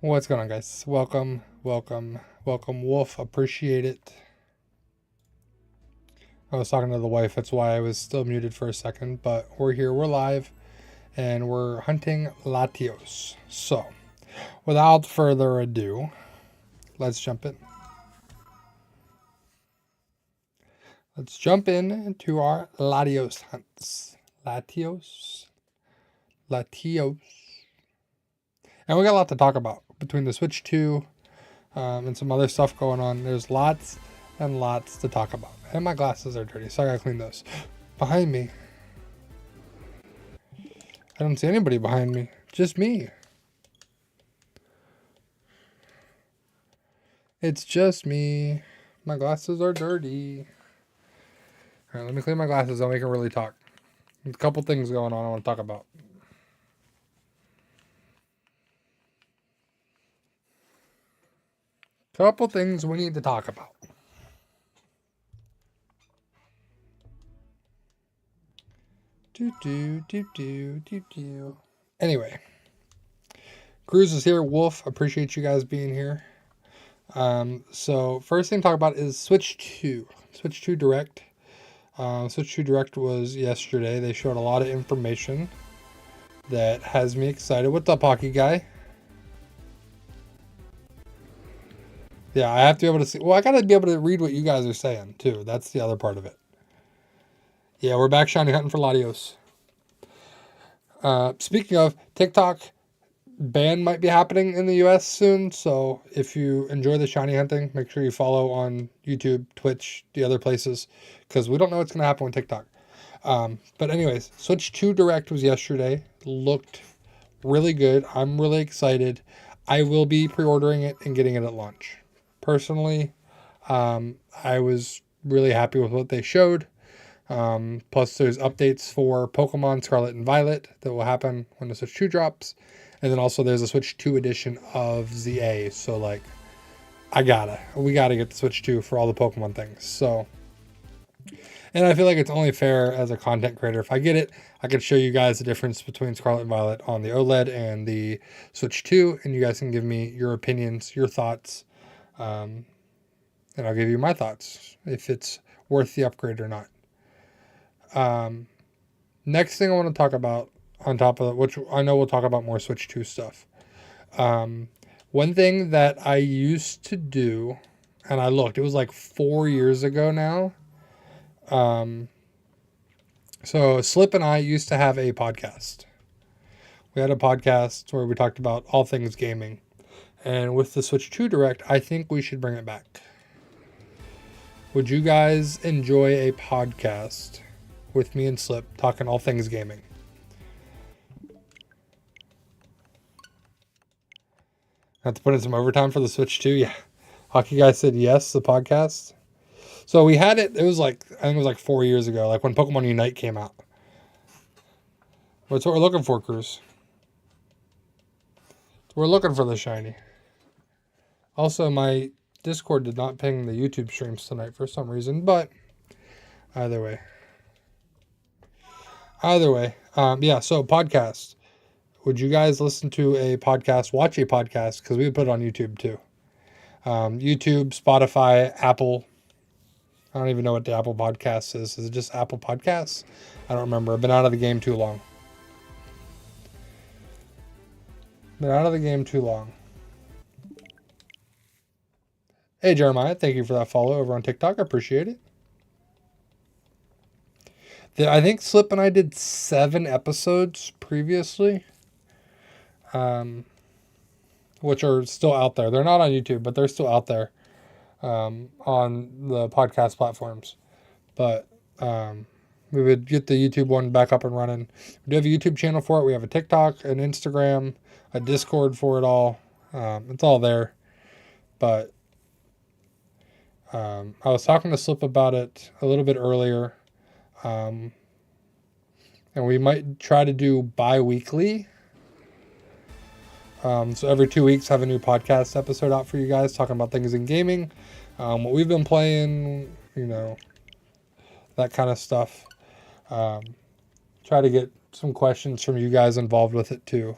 What's going on, guys? Welcome, Wolf. Appreciate it. I was talking to the wife, that's why I was still muted for a second, but we're here, we're live, and we're hunting Latios. So, without further ado, let's jump in. Let's jump into our Latios hunts. Latios. And we got a lot to talk about between the Switch 2 and some other stuff going on. There's lots and lots to talk about. And my glasses are dirty, so I gotta clean those. Behind me. I don't see anybody behind me. Just me. It's just me. My glasses are dirty. Alright, let me clean my glasses and we can really talk. There's a couple things going on I want to talk about. Couple things we need to talk about. Anyway, Cruz is here. Wolf, appreciate you guys being here. So first thing to talk about is Switch 2. Switch 2 Direct. Switch 2 Direct was yesterday. They showed a lot of information that has me excited. What's up, hockey guy? Yeah, I have to be able to see. Well, I gotta be able to read what you guys are saying too. That's the other part of it. Yeah, we're back shiny hunting for Latios. Speaking of, TikTok ban might be happening in the US soon, so if you enjoy the shiny hunting, make sure you follow on YouTube, Twitch, the other places, because we don't know what's going to happen with TikTok. But anyways, Switch 2 Direct was yesterday. Looked really good. I'm really excited. I will be pre-ordering it and getting it at launch. Personally, I was really happy with what they showed. Plus, there's updates for Pokemon Scarlet and Violet that will happen when the Switch 2 drops. And then also there's a Switch 2 edition of ZA. So, like, we gotta get the Switch 2 for all the Pokemon things. So, and I feel like it's only fair as a content creator. If I get it, I can show you guys the difference between Scarlet and Violet on the OLED and the Switch 2. And you guys can give me your opinions, your thoughts. And I'll give you my thoughts if it's worth the upgrade or not. Next thing I want to talk about on top of which I know we'll talk about more Switch 2 stuff. One thing that I used to do, and I looked, it was like 4 years ago now. So Slip and I used to have a podcast. We had a podcast where we talked about all things gaming. And with the Switch 2 Direct, I think we should bring it back. Would you guys enjoy a podcast with me and Slip talking all things gaming? Have to put in some overtime for the Switch 2? Yeah. Hockey guy said yes, the podcast. So we had it, I think it was like 4 years ago, like when Pokemon Unite came out. That's what we're looking for, Cruz. We're looking for the shiny. Also, my Discord did not ping the YouTube streams tonight for some reason, but either way. Yeah, so podcast. Would you guys listen to a podcast, watch a podcast? Because we would put it on YouTube too. YouTube, Spotify, Apple. I don't even know what the Apple Podcast is. Is it just Apple Podcasts? I don't remember. I've been out of the game too long. Hey, Jeremiah. Thank you for that follow over on TikTok. I appreciate it. I think Slip and I did 7 episodes previously. Which are still out there. They're not on YouTube, but they're still out there on the podcast platforms. But we would get the YouTube one back up and running. We do have a YouTube channel for it. We have a TikTok, an Instagram, a Discord for it all. It's all there. But I was talking to Slip about it a little bit earlier. And we might try to do bi-weekly. So every 2 weeks, have a new podcast episode out for you guys talking about things in gaming, what we've been playing, that kind of stuff. Try to get some questions from you guys involved with it too.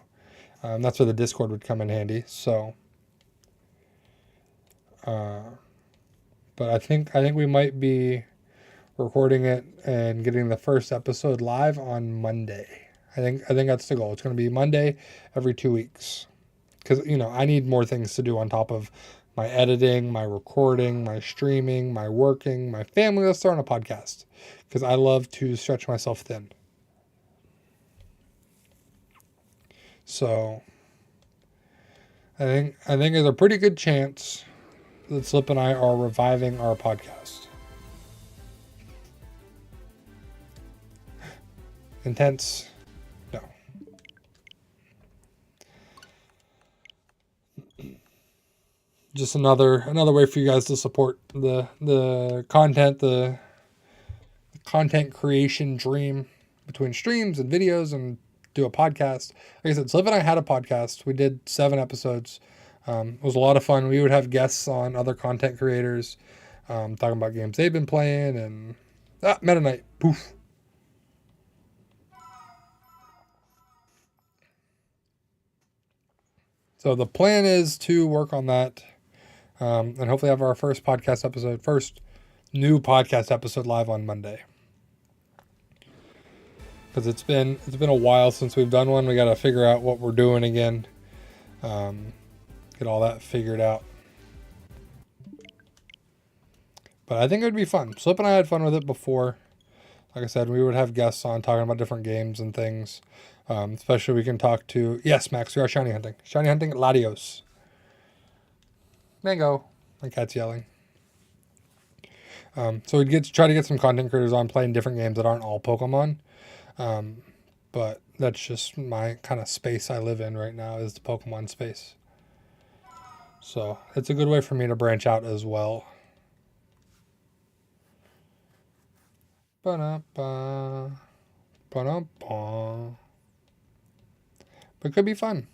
That's where the Discord would come in handy. So, but I think we might be recording it and getting the first episode live on Monday. I think that's the goal. It's going to be Monday every 2 weeks, because I need more things to do on top of my editing, my recording, my streaming, my working, my family. Let's start on a podcast, because I love to stretch myself thin. So I think there's a pretty good chance that Slip and I are reviving our podcast. Intense? No. Just another way for you guys to support the content creation dream between streams and videos, and do a podcast. Like I said, Slip and I had a podcast. We did 7 episodes. It was a lot of fun. We would have guests on, other content creators, talking about games they've been playing, and Meta Knight. Poof. So the plan is to work on that, and hopefully have our first new podcast episode live on Monday. Because it's been a while since we've done one. We got to figure out what we're doing again. Get all that figured out. But I think it would be fun. Slip and I had fun with it before. Like I said, we would have guests on talking about different games and things. Especially we can talk to... Yes, Max, we are shiny hunting. Shiny hunting at Latios. Mango. My cat's yelling. So we'd try to get some content creators on playing different games that aren't all Pokemon. But that's just my kind of space I live in right now, is the Pokemon space. So it's a good way for me to branch out as well. Ba-da-ba. Ba-da-ba. But it could be fun.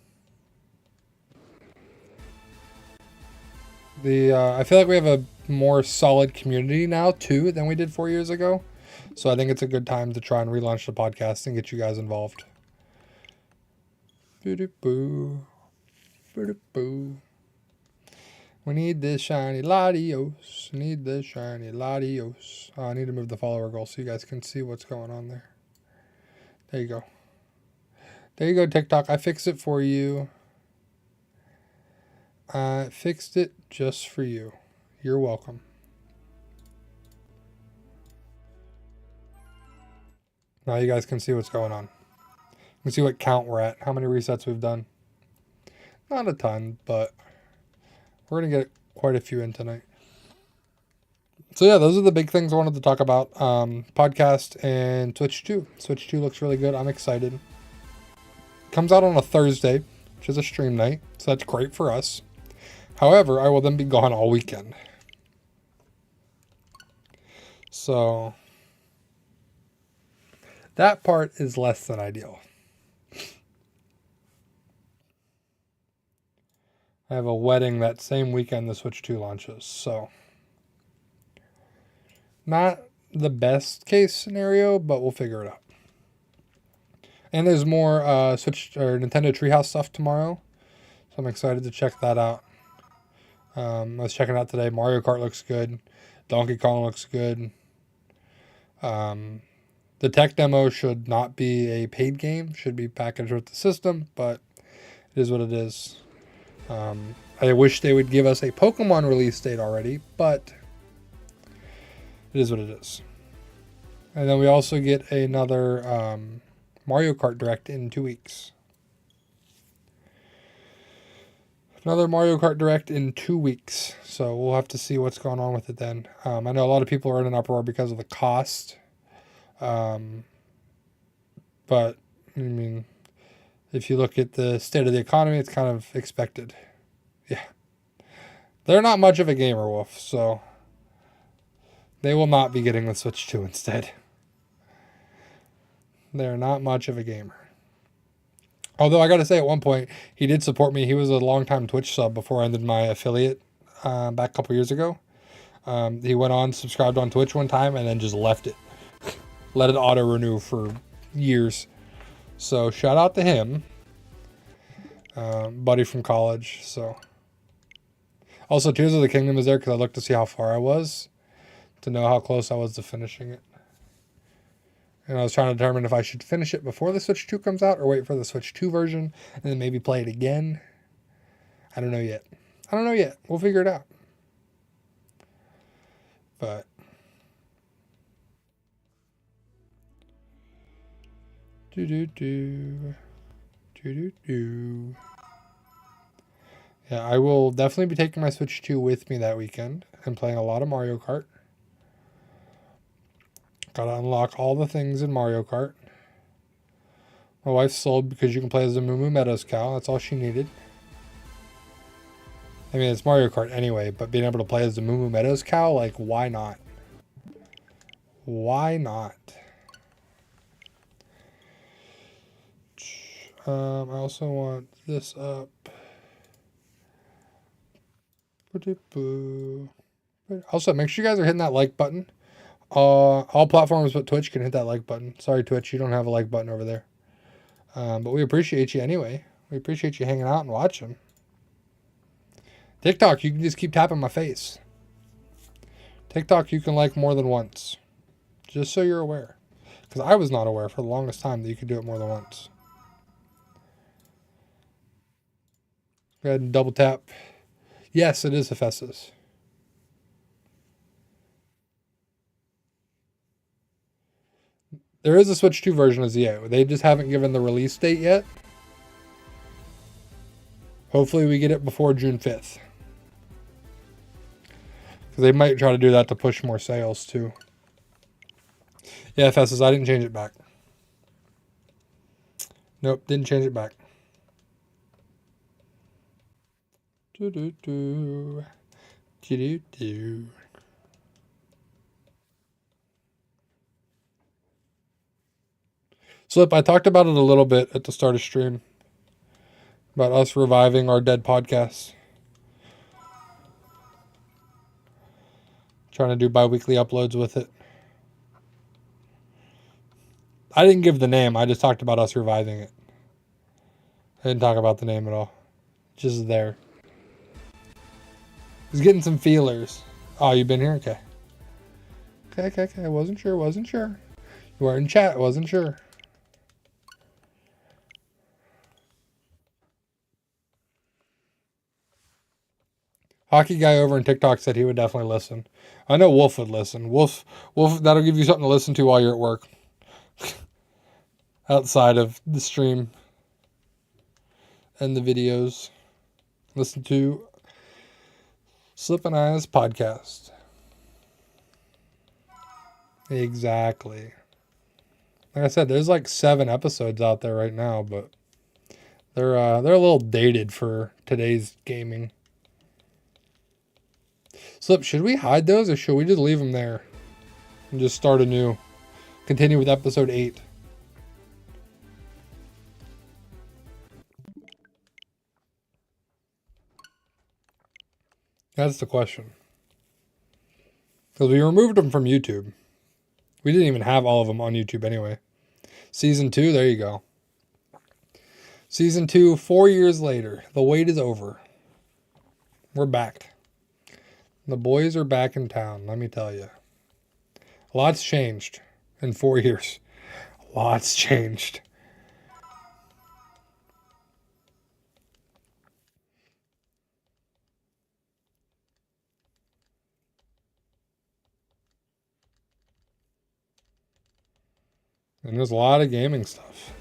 I feel like we have a more solid community now too than we did 4 years ago. So I think it's a good time to try and relaunch the podcast and get you guys involved. Boo-doo-boo. Boo-doo-boo. We need this shiny Latios. Need this shiny Latios. Oh, I need to move the follower goal so you guys can see what's going on there. There you go. There you go, TikTok. I fixed it for you. I fixed it just for you. You're welcome. Now you guys can see what's going on. You can see what count we're at, how many resets we've done. Not a ton, but we're going to get quite a few in tonight. So yeah, those are the big things I wanted to talk about. Podcast and Twitch 2. Twitch 2 looks really good. I'm excited. Comes out on a Thursday, which is a stream night, so that's great for us. However, I will then be gone all weekend. So that part is less than ideal. I have a wedding that same weekend the Switch 2 launches, so not the best case scenario, but we'll figure it out. And there's more Nintendo Treehouse stuff tomorrow, so I'm excited to check that out. I was checking out today. Mario Kart looks good. Donkey Kong looks good. The tech demo should not be a paid game. Should be packaged with the system, but it is what it is. I wish they would give us a Pokemon release date already, but it is what it is. And then we also get another Mario Kart Direct in 2 weeks. Another Mario Kart Direct in 2 weeks. So we'll have to see what's going on with it then. I know a lot of people are in an uproar because of the cost. But, I mean, if you look at the state of the economy, it's kind of expected. Yeah. They're not much of a gamer, Wolf, so they will not be getting the Switch 2 instead. They're not much of a gamer. Although I got to say, at one point, he did support me. He was a longtime Twitch sub before I ended my affiliate back a couple years ago. He went on, subscribed on Twitch one time, and then just left it. Let it auto-renew for years. So shout out to him. buddy from college. So also Tears of the Kingdom is there because I looked to see how far I was to know how close I was to finishing it. And I was trying to determine if I should finish it before the Switch 2 comes out or wait for the Switch 2 version and then maybe play it again. I don't know yet. We'll figure it out. But yeah, I will definitely be taking my Switch 2 with me that weekend and playing a lot of Mario Kart. Gotta unlock all the things in Mario Kart. My wife sold because you can play as the Moo Moo Meadows cow. That's all she needed. I mean, it's Mario Kart anyway, but being able to play as the Moo Moo Meadows cow, like, why not? Why not? I also want this up. Also, make sure you guys are hitting that like button. All platforms but Twitch can hit that like button. Sorry, Twitch, you don't have a like button over there. But we appreciate you anyway. We appreciate you hanging out and watching. TikTok, you can just keep tapping my face. TikTok, you can like more than once. Just so you're aware. Because I was not aware for the longest time that you could do it more than once. Go ahead and double tap. Yes, it is Hephaestus. There is a Switch 2 version of ZA. They just haven't given the release date yet. Hopefully we get it before June 5th. Because they might try to do that to push more sales too. Yeah, Hephaestus, I didn't change it back. Nope, didn't change it back. Slip, I talked about it a little bit at the start of stream. About us reviving our dead podcasts. Trying to do bi-weekly uploads with it. I didn't give the name. I just talked about us reviving it. I didn't talk about the name at all. Just there. He's getting some feelers. Oh, you been here? Okay. Okay. I wasn't sure. You were in chat. Wasn't sure. Hockey guy over in TikTok said he would definitely listen. I know Wolf would listen. Wolf, that'll give you something to listen to while you're at work. Outside of the stream and the videos. Listen to Slip and I's podcast. Exactly. Like I said, there's like 7 episodes out there right now, but they're a little dated for today's gaming. Slip, should we hide those or should we just leave them there and just start anew? Continue with episode 8. That's the question. Because we removed them from YouTube. We didn't even have all of them on YouTube anyway. Season 2, there you go. Season 2, 4 years later. The wait is over. We're back. The boys are back in town, let me tell you. A lot's changed in 4 years. Lots changed. And there's a lot of gaming stuff.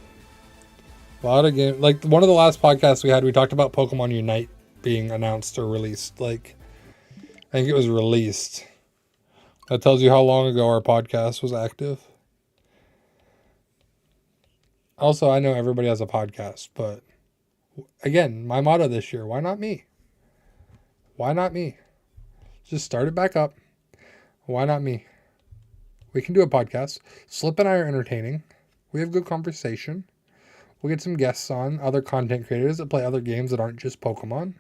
A lot of game, like one of the last podcasts we had, we talked about Pokemon Unite being announced or released. Like, I think it was released. That tells you how long ago our podcast was active. Also, I know everybody has a podcast, but again, my motto this year, why not me? Why not me? Just start it back up. Why not me? We can do a podcast. Slip and I are entertaining. We have good conversation. We'll get some guests on, other content creators that play other games that aren't just Pokemon.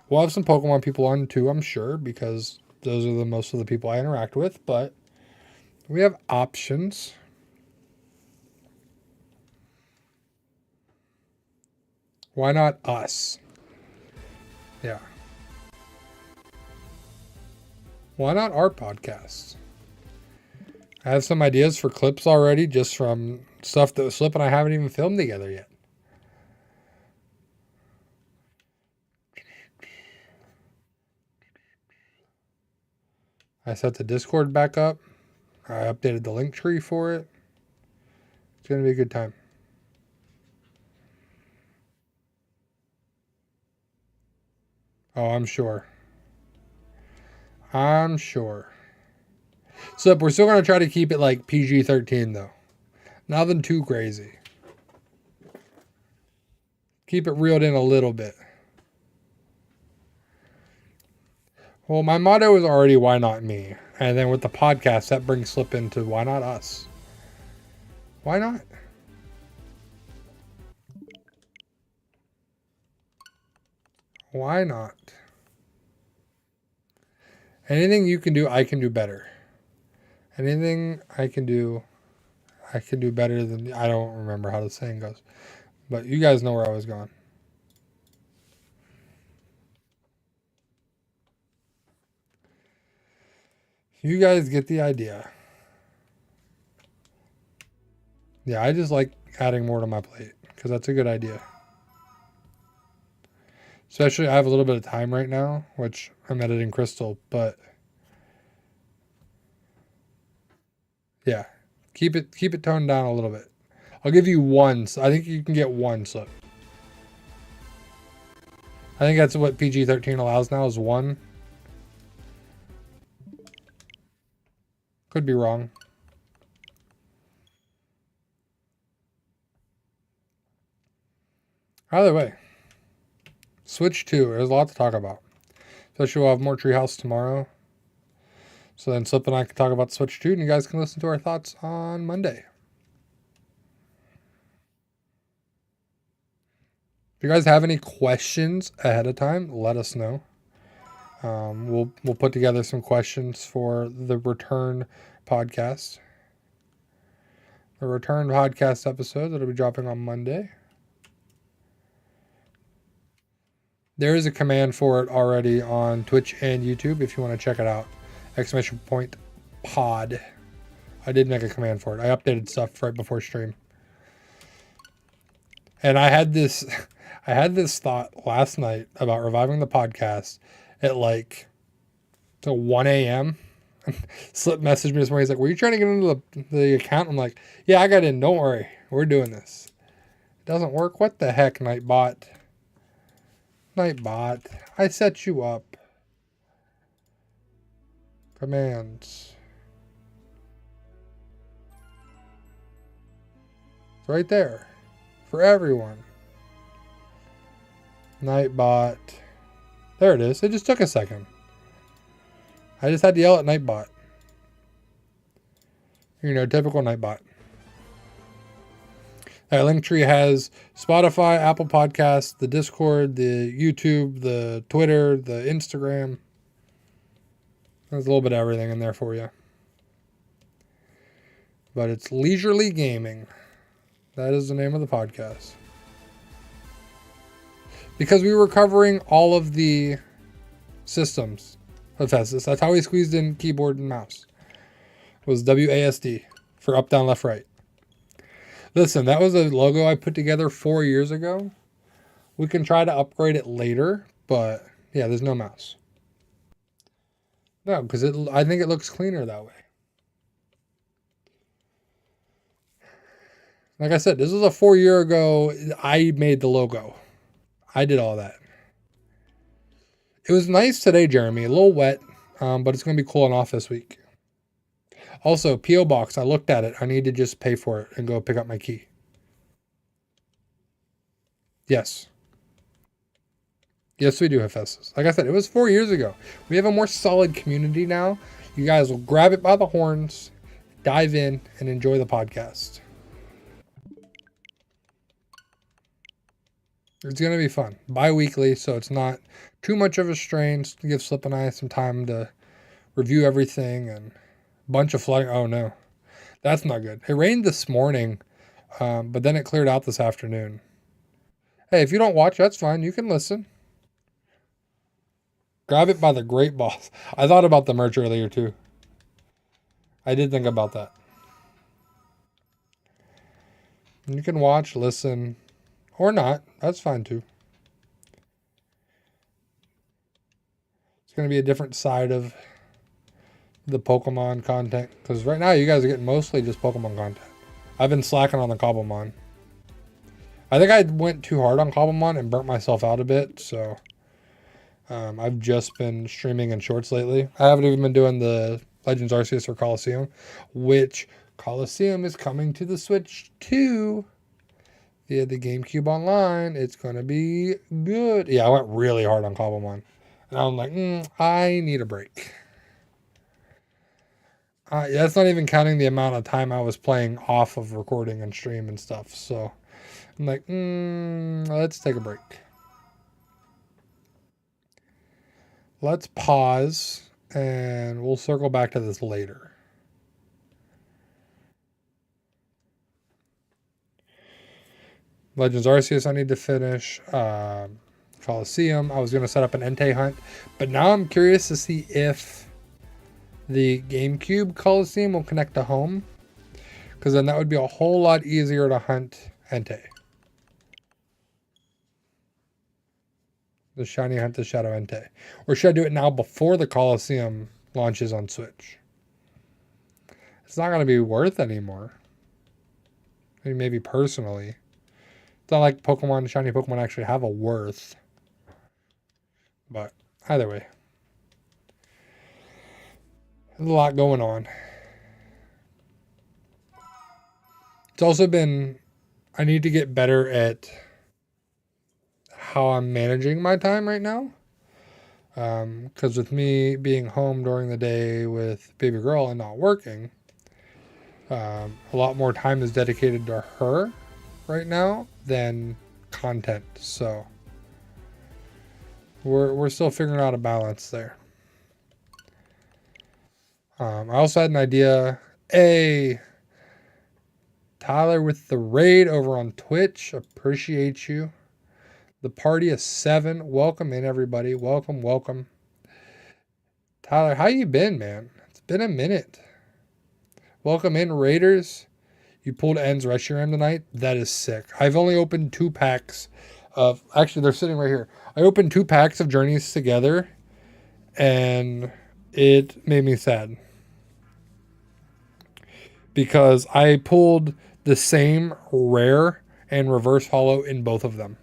We'll have some Pokemon people on too, I'm sure, because those are the most of the people I interact with, but we have options. Why not us? Yeah. Why not our podcast? I have some ideas for clips already just from stuff that Slip and I haven't even filmed together yet. I set the Discord back up. I updated the link tree for it. It's going to be a good time. Oh, I'm sure. I'm sure. So we're still going to try to keep it like PG-13 though. Nothing too crazy. Keep it reeled in a little bit. Well, my motto is already why not me? And then with the podcast, that brings Slip into why not us? Why not? Why not? Anything you can do, I can do better. Anything I can do better than... I don't remember how the saying goes. But you guys know where I was going. You guys get the idea. Yeah, I just like adding more to my plate because that's a good idea. Especially I have a little bit of time right now, which I'm editing Crystal, but yeah, keep it toned down a little bit. I'll give you one. So I think you can get one Slip. I think that's what PG-13 allows now is one. Could be wrong. Either way, Switch 2. There's a lot to talk about. Especially we'll have more Treehouse tomorrow. So then Slip and I can talk about Switch 2 and you guys can listen to our thoughts on Monday. If you guys have any questions ahead of time, let us know. We'll put together some questions for the return podcast. The return podcast episode that'll be dropping on Monday. There is a command for it already on Twitch and YouTube if you want to check it out. !pod. I did make a command for it. I updated stuff right before stream. And I had this thought last night about reviving the podcast at like till 1 a.m. Slip messaged me this morning. He's like, "Were you trying to get into the account?" I'm like, "Yeah, I got in. Don't worry. We're doing this." It doesn't work. What the heck, Nightbot? Nightbot, I set you up. Commands. It's right there. For everyone. Nightbot. There it is. It just took a second. I just had to yell at Nightbot. You know, typical Nightbot. That link tree has Spotify, Apple Podcasts, the Discord, the YouTube, the Twitter, the Instagram. There's a little bit of everything in there for you. But it's Leisurely Gaming. That is the name of the podcast. Because we were covering all of the systems of Festus. That's how we squeezed in keyboard and mouse. It was WASD for up, down, left, right. Listen, that was a logo I put together 4 years ago. We can try to upgrade it later, but yeah, there's no mouse. No, because I think it looks cleaner that way. Like I said, this was a 4 year ago. I made the logo. I did all that. It was nice today, Jeremy. A little wet, but it's going to be cooling off this week. Also, P.O. Box, I looked at it. I need to just pay for it and go pick up my key. Yes. Yes, we do have Festus. Like I said, it was 4 years ago. We have a more solid community now. You guys will grab it by the horns, dive in, and enjoy the podcast. It's going to be fun. Bi-weekly, so it's not too much of a strain. To give Slip and I some time to review everything and bunch of flooding. Oh, no. That's not good. It rained this morning, but then it cleared out this afternoon. Hey, if you don't watch, that's fine. You can listen. Grab it by the great balls. I thought about the merch earlier too. I did think about that. You can watch, listen, or not. That's fine too. It's going to be a different side of the Pokemon content. Because right now, you guys are getting mostly just Pokemon content. I've been slacking on the Cobblemon. I think I went too hard on Cobblemon and burnt myself out a bit. So I've just been streaming in shorts lately. I haven't even been doing the Legends Arceus or Coliseum, which Coliseum is coming to the Switch too. Via the GameCube Online. It's going to be good. Yeah, I went really hard on Cobblemon. And I'm like, I need a break. That's not even counting the amount of time I was playing off of recording and stream and stuff. So I'm like, let's take a break. Let's pause and we'll circle back to this later. Legends Arceus I need to finish. Coliseum. I was going to set up an Entei hunt. But now I'm curious to see if the GameCube Coliseum will connect to home. Because then that would be a whole lot easier to hunt Entei. The Shiny Hunt the Shadow Entei. Or should I do it now before the Coliseum launches on Switch? It's not going to be worth anymore. I mean, maybe personally. It's not like Pokemon, Shiny Pokemon actually have a worth. But either way. There's a lot going on. It's also been, I need to get better at how I'm managing my time right now. Because with me being home during the day with baby girl and not working, a lot more time is dedicated to her right now than content. So we're still figuring out a balance there. I also had an idea. Tyler with the raid over on Twitch. Appreciate you. The party of 7. Welcome in, everybody. Welcome, welcome. Tyler, how you been, man? It's been a minute. Welcome in, Raiders. You pulled Ends Reshiram tonight. That is sick. I've only opened 2 packs of... Actually, they're sitting right here. I opened 2 packs of Journeys together, and it made me sad. Because I pulled the same rare and reverse holo in both of them.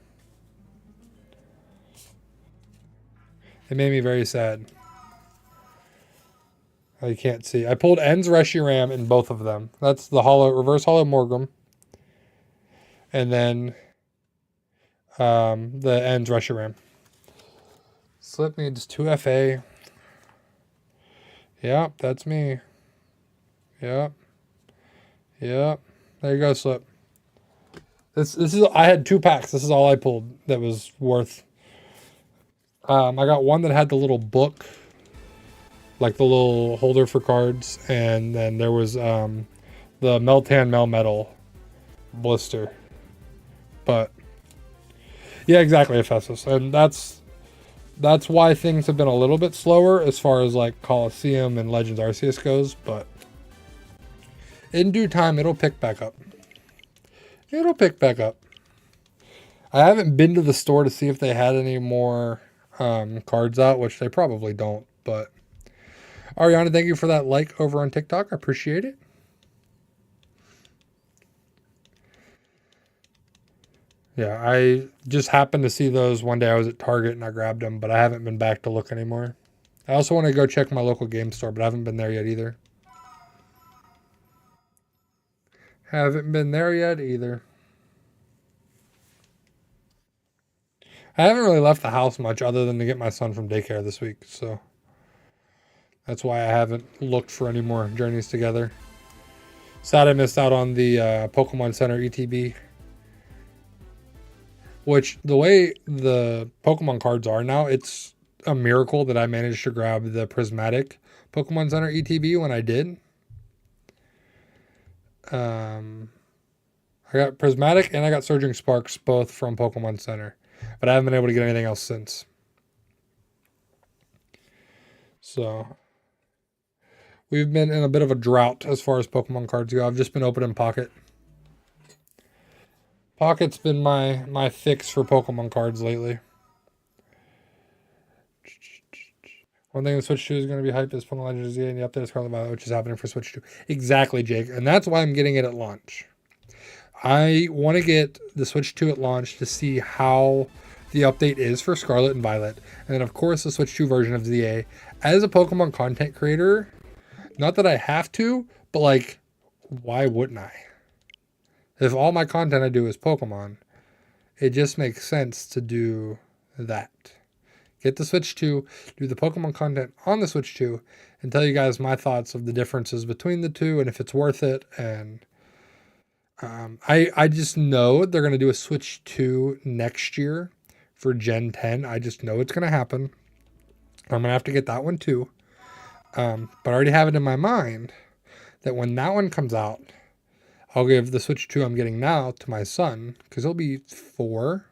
It made me very sad. You can't see. I pulled Ends Reshiram in both of them. That's the holo, reverse holo Morgrim. And then the Ends Reshiram. Slip needs 2 FA. Yep, that's me. Yep. There you go, Slip. This is, I had 2 packs. This is all I pulled that was worth. I got one that had the little book, like the little holder for cards, and then there was the Meltan Melmetal blister. But yeah, exactly, Ephesus. And that's why things have been a little bit slower as far as like Coliseum and Legends Arceus goes, but in due time it'll pick back up. It'll pick back up. I haven't been to the store to see if they had any more cards out, which they probably don't, but Ariana, thank you for that like over on TikTok. I appreciate it. Yeah, I just happened to see those one day. I was at Target and I grabbed them, but I haven't been back to look anymore. I also want to go check my local game store, but I haven't been there yet either. Haven't been there yet either. I haven't really left the house much other than to get my son from daycare this week, so that's why I haven't looked for any more journeys together. Sad I missed out on the Pokemon Center ETB. Which, the way the Pokemon cards are now, it's a miracle that I managed to grab the Prismatic Pokemon Center ETB when I did. I I got Prismatic and I got Surging Sparks, both from Pokemon Center. But I haven't been able to get anything else since. So we've been in a bit of a drought as far as Pokemon cards go. I've just been opening Pocket. Pocket's been my fix for Pokemon cards lately. One thing the Switch 2 is going to be hyped is Pokemon Legends Z and the update is Scarlet Violet, which is happening for Switch 2. Exactly, Jake. And that's why I'm getting it at launch. I want to get the Switch 2 at launch to see how the update is for Scarlet and Violet. And then, of course, the Switch 2 version of ZA. As a Pokemon content creator, not that I have to, but like, why wouldn't I? If all my content I do is Pokemon, it just makes sense to do that. Get the Switch 2, do the Pokemon content on the Switch 2, and tell you guys my thoughts of the differences between the two and if it's worth it. And I just know they're going to do a Switch 2 next year for Gen 10. I just know it's going to happen. I'm going to have to get that one too. But I already have it in my mind that when that one comes out, I'll give the Switch 2 I'm getting now to my son because he'll be 4.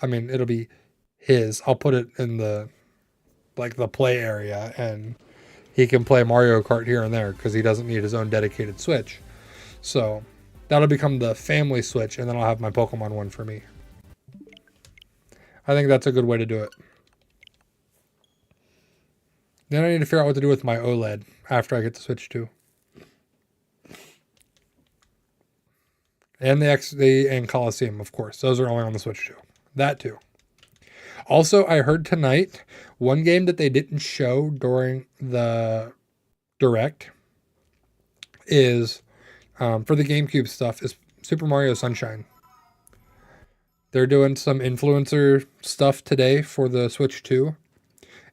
I mean, it'll be his. I'll put it in the play area and he can play Mario Kart here and there because he doesn't need his own dedicated Switch. So that'll become the family Switch, and then I'll have my Pokemon one for me. I think that's a good way to do it. Then I need to figure out what to do with my OLED after I get the Switch 2. And the XD and Coliseum, of course. Those are only on the Switch 2. That too. Also, I heard tonight one game that they didn't show during the Direct is, for the GameCube stuff, is Super Mario Sunshine. They're doing some influencer stuff today for the Switch 2.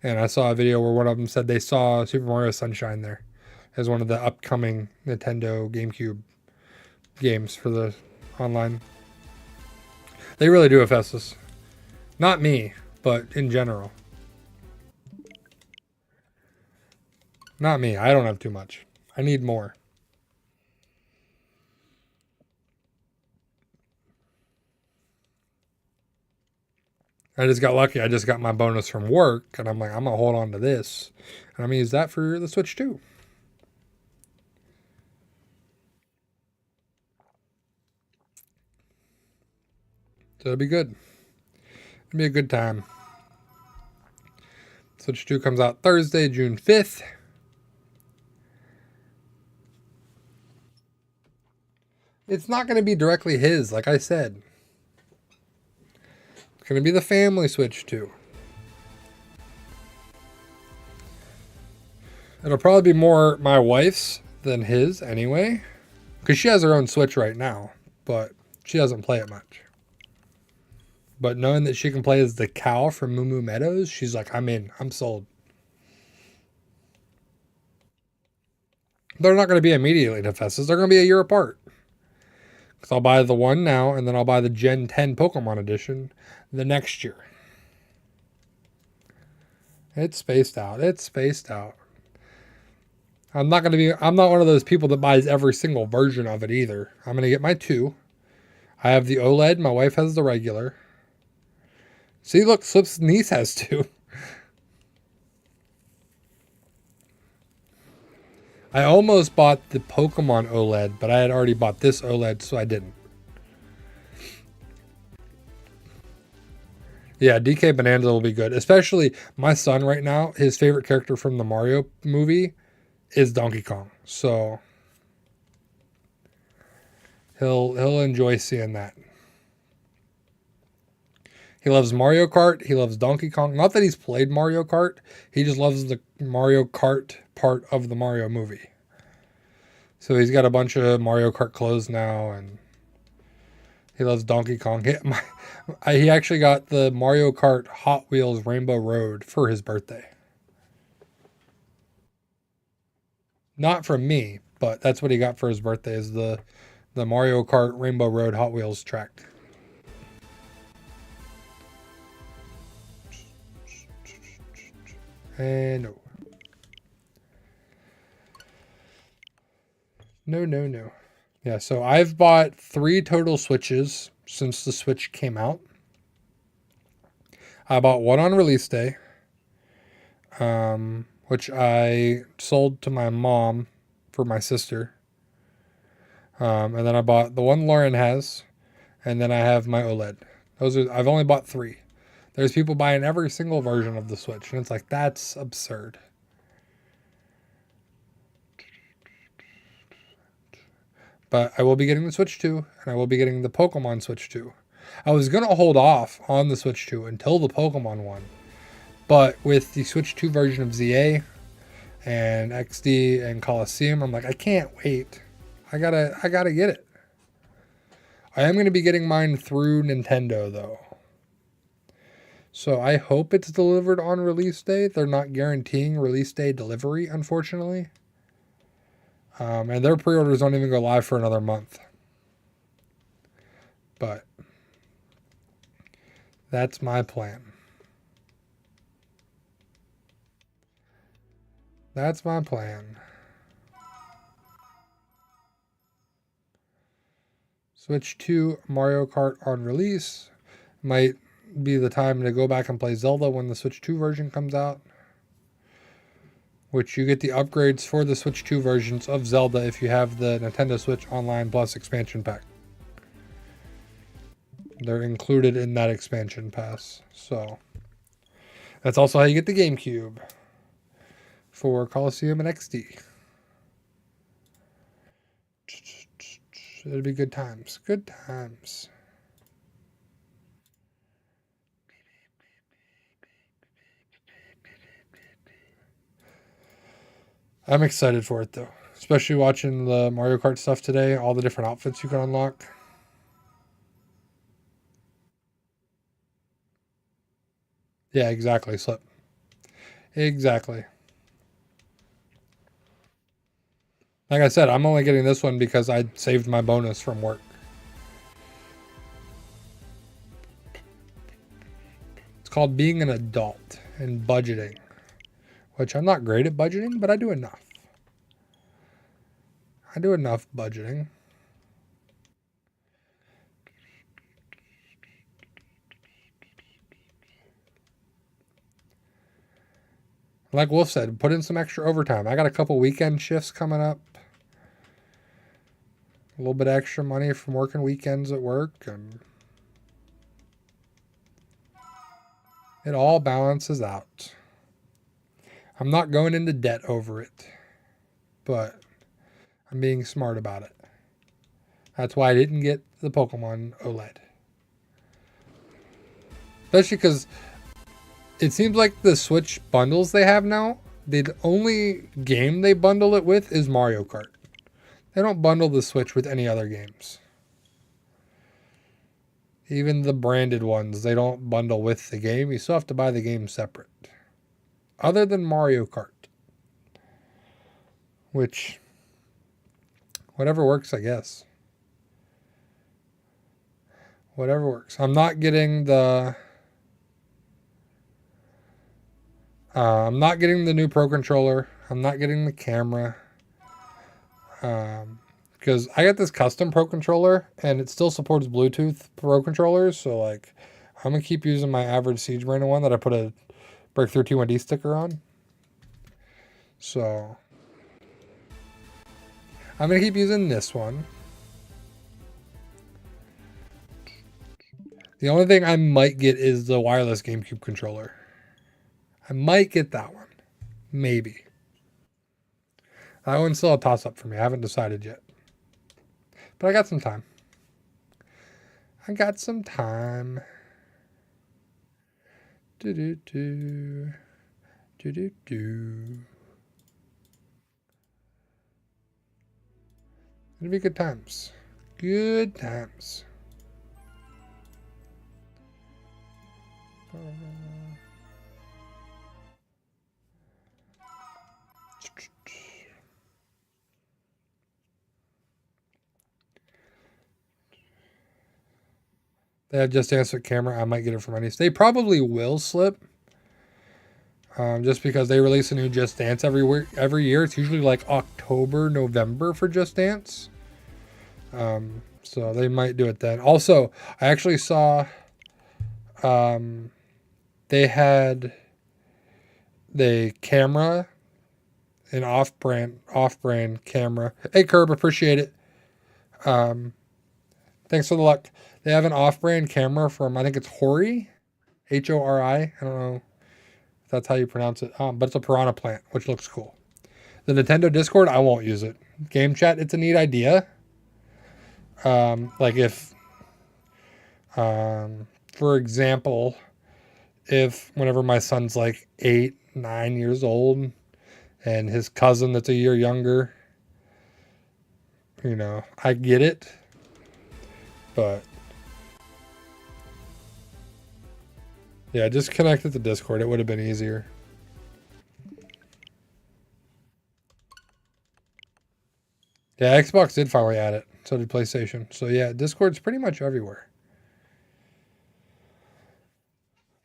And I saw a video where one of them said they saw Super Mario Sunshine there as one of the upcoming Nintendo GameCube games for the online. They really do, Hephaestus. Not me, but in general. Not me. I don't have too much. I need more. I just got lucky. I just got my bonus from work, and I'm like, I'm going to hold on to this. And I'm going to use that for the Switch 2. So it'll be good. It'll be a good time. Switch 2 comes out Thursday, June 5th. It's not going to be directly his, like I said. It's going to be the family Switch 2. It'll probably be more my wife's than his anyway. Because she has her own Switch right now, but she doesn't play it much. But knowing that she can play as the cow from Moo Moo Meadows, she's like, I'm in. I'm sold. They're not going to be immediately to Festus. They're going to be a year apart. Because I'll buy the one now, and then I'll buy the Gen 10 Pokemon Edition the next year. It's spaced out. It's spaced out. I'm not one of those people that buys every single version of it either. I'm going to get my 2. I have the OLED. My wife has the regular. See, look, Slip's niece has 2. I almost bought the Pokemon OLED, but I had already bought this OLED, so I didn't. Yeah, DK Bonanza will be good. Especially my son right now, his favorite character from the Mario movie is Donkey Kong. So he'll enjoy seeing that. He loves Mario Kart. He loves Donkey Kong. Not that he's played Mario Kart. He just loves the Mario Kart part of the Mario movie. So he's got a bunch of Mario Kart clothes now, and he loves Donkey Kong. He actually got the Mario Kart Hot Wheels Rainbow Road for his birthday. Not from me, but that's what he got for his birthday is the Mario Kart Rainbow Road Hot Wheels track. And no. No, no, no. Yeah, so I've bought 3 total Switches since the Switch came out. I bought one on release day, which I sold to my mom for my sister. And then I bought the one Lauren has, and then I have my OLED. I've only bought 3. There's people buying every single version of the Switch, and it's like that's absurd. But I will be getting the Switch 2, and I will be getting the Pokemon Switch 2. I was gonna hold off on the Switch 2 until the Pokemon one, but with the Switch 2 version of ZA and XD and Coliseum, I'm like, I can't wait. I gotta get it. I am gonna be getting mine through Nintendo though. So I hope it's delivered on release day. They're not guaranteeing release day delivery, unfortunately. And their pre-orders don't even go live for another month. But that's my plan. That's my plan. Switch to Mario Kart on release. Might be the time to go back and play Zelda when the Switch 2 version comes out. Which you get the upgrades for the Switch 2 versions of Zelda if you have the Nintendo Switch Online Plus expansion pack. They're included in that expansion pass. So that's also how you get the GameCube for Coliseum and XD. It'll be good times. Good times. I'm excited for it though. Especially watching the Mario Kart stuff today, all the different outfits you can unlock. Yeah, exactly, Slip. Exactly. Like I said, I'm only getting this one because I saved my bonus from work. It's called being an adult and budgeting, which I'm not great at budgeting, but I do enough. I do enough budgeting. Like Wolf said, put in some extra overtime. I got a couple weekend shifts coming up. A little bit extra money from working weekends at work, and it all balances out. I'm not going into debt over it, but I'm being smart about it. That's why I didn't get the Pokemon OLED. Especially because it seems like the Switch bundles they have now, the only game they bundle it with is Mario Kart. They don't bundle the Switch with any other games. Even the branded ones, they don't bundle with the game. You still have to buy the game separate. Other than Mario Kart. Which, whatever works, I guess. Whatever works. I'm not getting the... I'm not getting the new Pro Controller. I'm not getting the camera. Because I got this custom Pro Controller, and it still supports Bluetooth Pro Controllers, so like, I'm going to keep using my average Siege Marina one that I put a Breakthrough T1D sticker on. So, I'm going to keep using this one. The only thing I might get is the wireless GameCube controller. I might get that one. Maybe. That one's still a toss-up for me. I haven't decided yet. But I got some time. I got some time. Do-do-do. Do-do-do. It'll be good times. Good times. They have Just Dance with camera. I might get it from any. They probably will Slip. Just because they release a new Just Dance every year. It's usually like October, November for Just Dance. So they might do it then. Also, I actually saw they had the camera, an off brand camera. Hey Curb, appreciate it. Um, Thanks for the luck. They have an off-brand camera from I think it's Hori, Hori. I don't know if that's how you pronounce it. But it's a piranha plant, which looks cool. The Nintendo Discord, I won't use it. Game chat, it's a neat idea. Like if, for example, if whenever my son's like 8, 9 years old, and his cousin that's a year younger, I get it, but yeah, just connect it to Discord. It would have been easier. Yeah, Xbox did finally add it. So did PlayStation. So yeah, Discord's pretty much everywhere.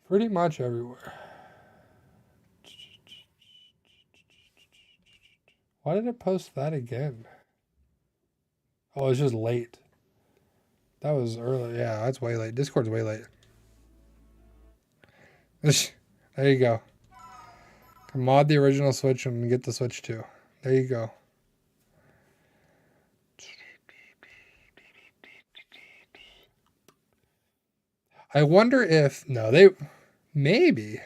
Pretty much everywhere. Why did it post that again? Oh, it's just late. That was early. Yeah, that's way late. Discord's way late. There you go. Mod the original Switch and get the Switch too. There you go. I wonder if they maybe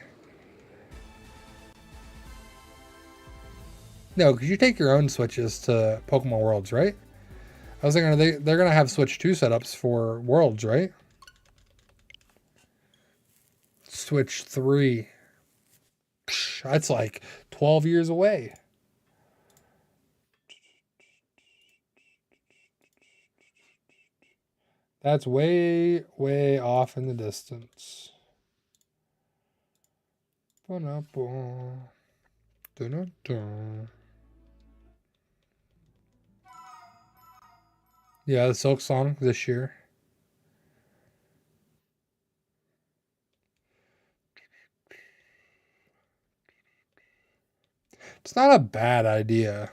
no, because you take your own Switches to Pokemon Worlds, right? I was thinking they're gonna have Switch 2 setups for Worlds, right? Switch 3. That's like 12 years away. That's way, way off in the distance. Yeah, the Silk Song this year. It's not a bad idea.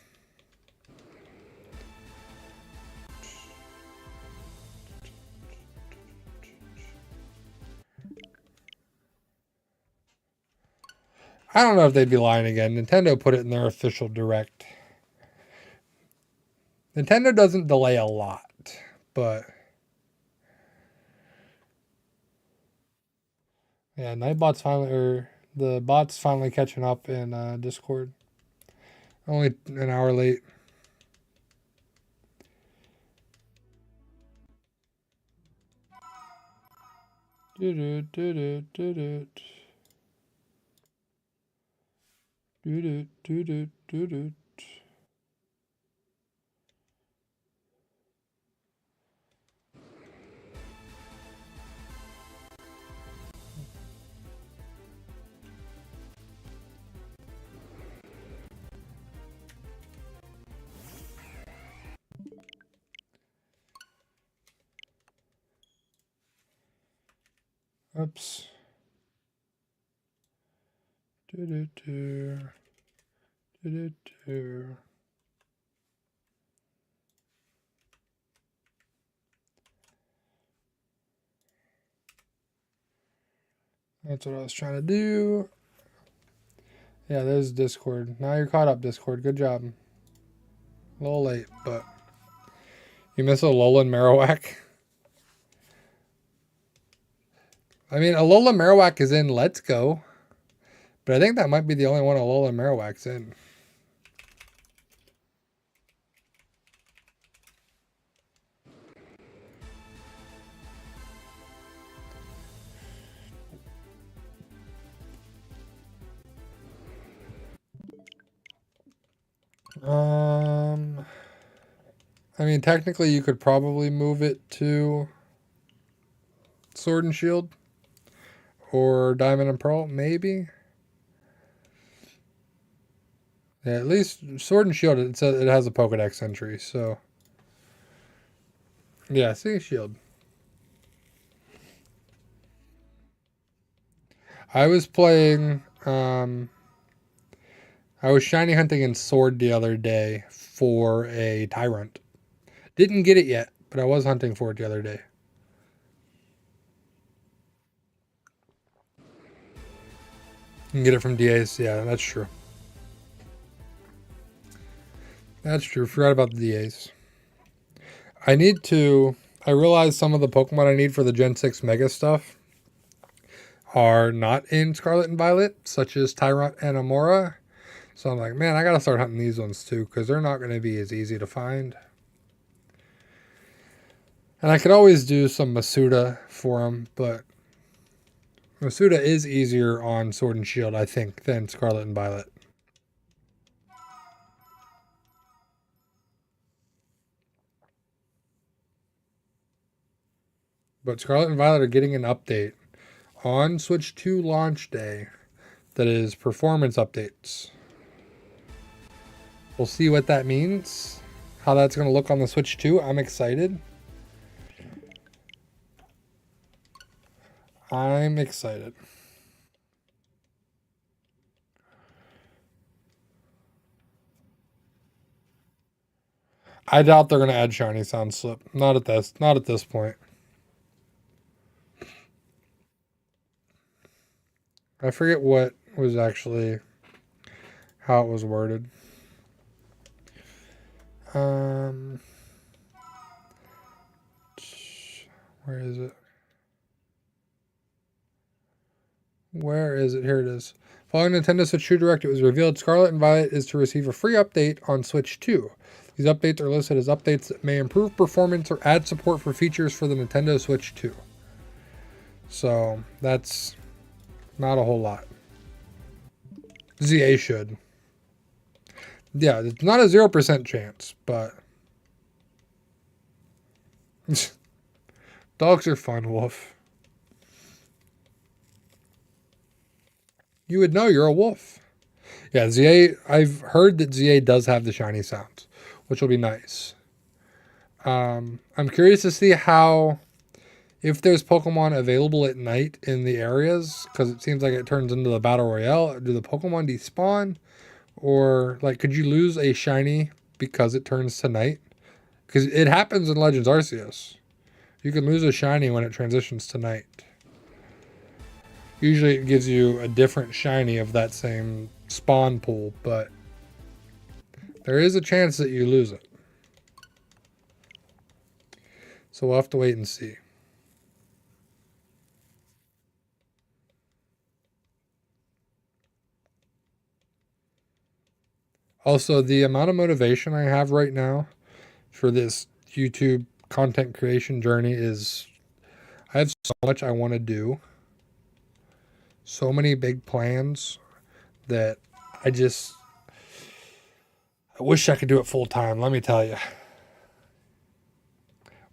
I don't know if they'd be lying again. Nintendo put it in their official direct. Nintendo doesn't delay a lot, but yeah, the bots finally catching up in Discord. Only an hour late. Oops. That's what I was trying to do. Yeah, there's Discord. Now you're caught up, Discord. Good job. A little late, but you miss Alolan Marowak. I mean, Alolan Marowak is in Let's Go, but I think that might be the only one Alolan Marowak's in. I mean, technically, you could probably move it to Sword and Shield or Diamond and Pearl, maybe. Yeah, at least Sword and Shield, it says it has a Pokedex entry, so yeah, see Shield. I was playing. I was shiny hunting in Sword the other day for a Tyrant. Didn't get it yet, but I was hunting for it the other day. You can get it from DAs. Yeah, that's true. That's true. Forgot about the DAs. I need to. I realized some of the Pokemon I need for the Gen 6 Mega stuff are not in Scarlet and Violet, such as Tyrant and Amora. So I'm like, man, I gotta start hunting these ones too, because they're not going to be as easy to find. And I could always do some Masuda for them, but Masuda is easier on Sword and Shield, I think, than Scarlet and Violet. But Scarlet and Violet are getting an update on Switch 2 launch day that is performance updates. We'll see what that means, how that's going to look on the Switch 2. I'm excited. I'm excited. I doubt they're going to add Shiny Sound Slip. Not at this point. I forget what was actually how it was worded. Where is it? Where is it? Here it is. Following Nintendo Switch 2 Direct, it was revealed Scarlet and Violet is to receive a free update on Switch 2. These updates are listed as updates that may improve performance or add support for features for the Nintendo Switch 2. So, that's not a whole lot. ZA should. Yeah, it's not a 0% chance, but... Dogs are fun, Wolf. You would know you're a wolf. Yeah, ZA, I've heard that ZA does have the shiny sounds, which will be nice. I'm curious to see how, if there's Pokemon available at night in the areas, because it seems like it turns into the Battle Royale. Do the Pokemon despawn? Or, like, could you lose a shiny because it turns to night? Because it happens in Legends Arceus. You can lose a shiny when it transitions to night. Usually it gives you a different shiny of that same spawn pool, but there is a chance that you lose it. So we'll have to wait and see. Also, the amount of motivation I have right now for this YouTube content creation journey is I have so much I want to do. So many big plans that I wish I could do it full time, let me tell you.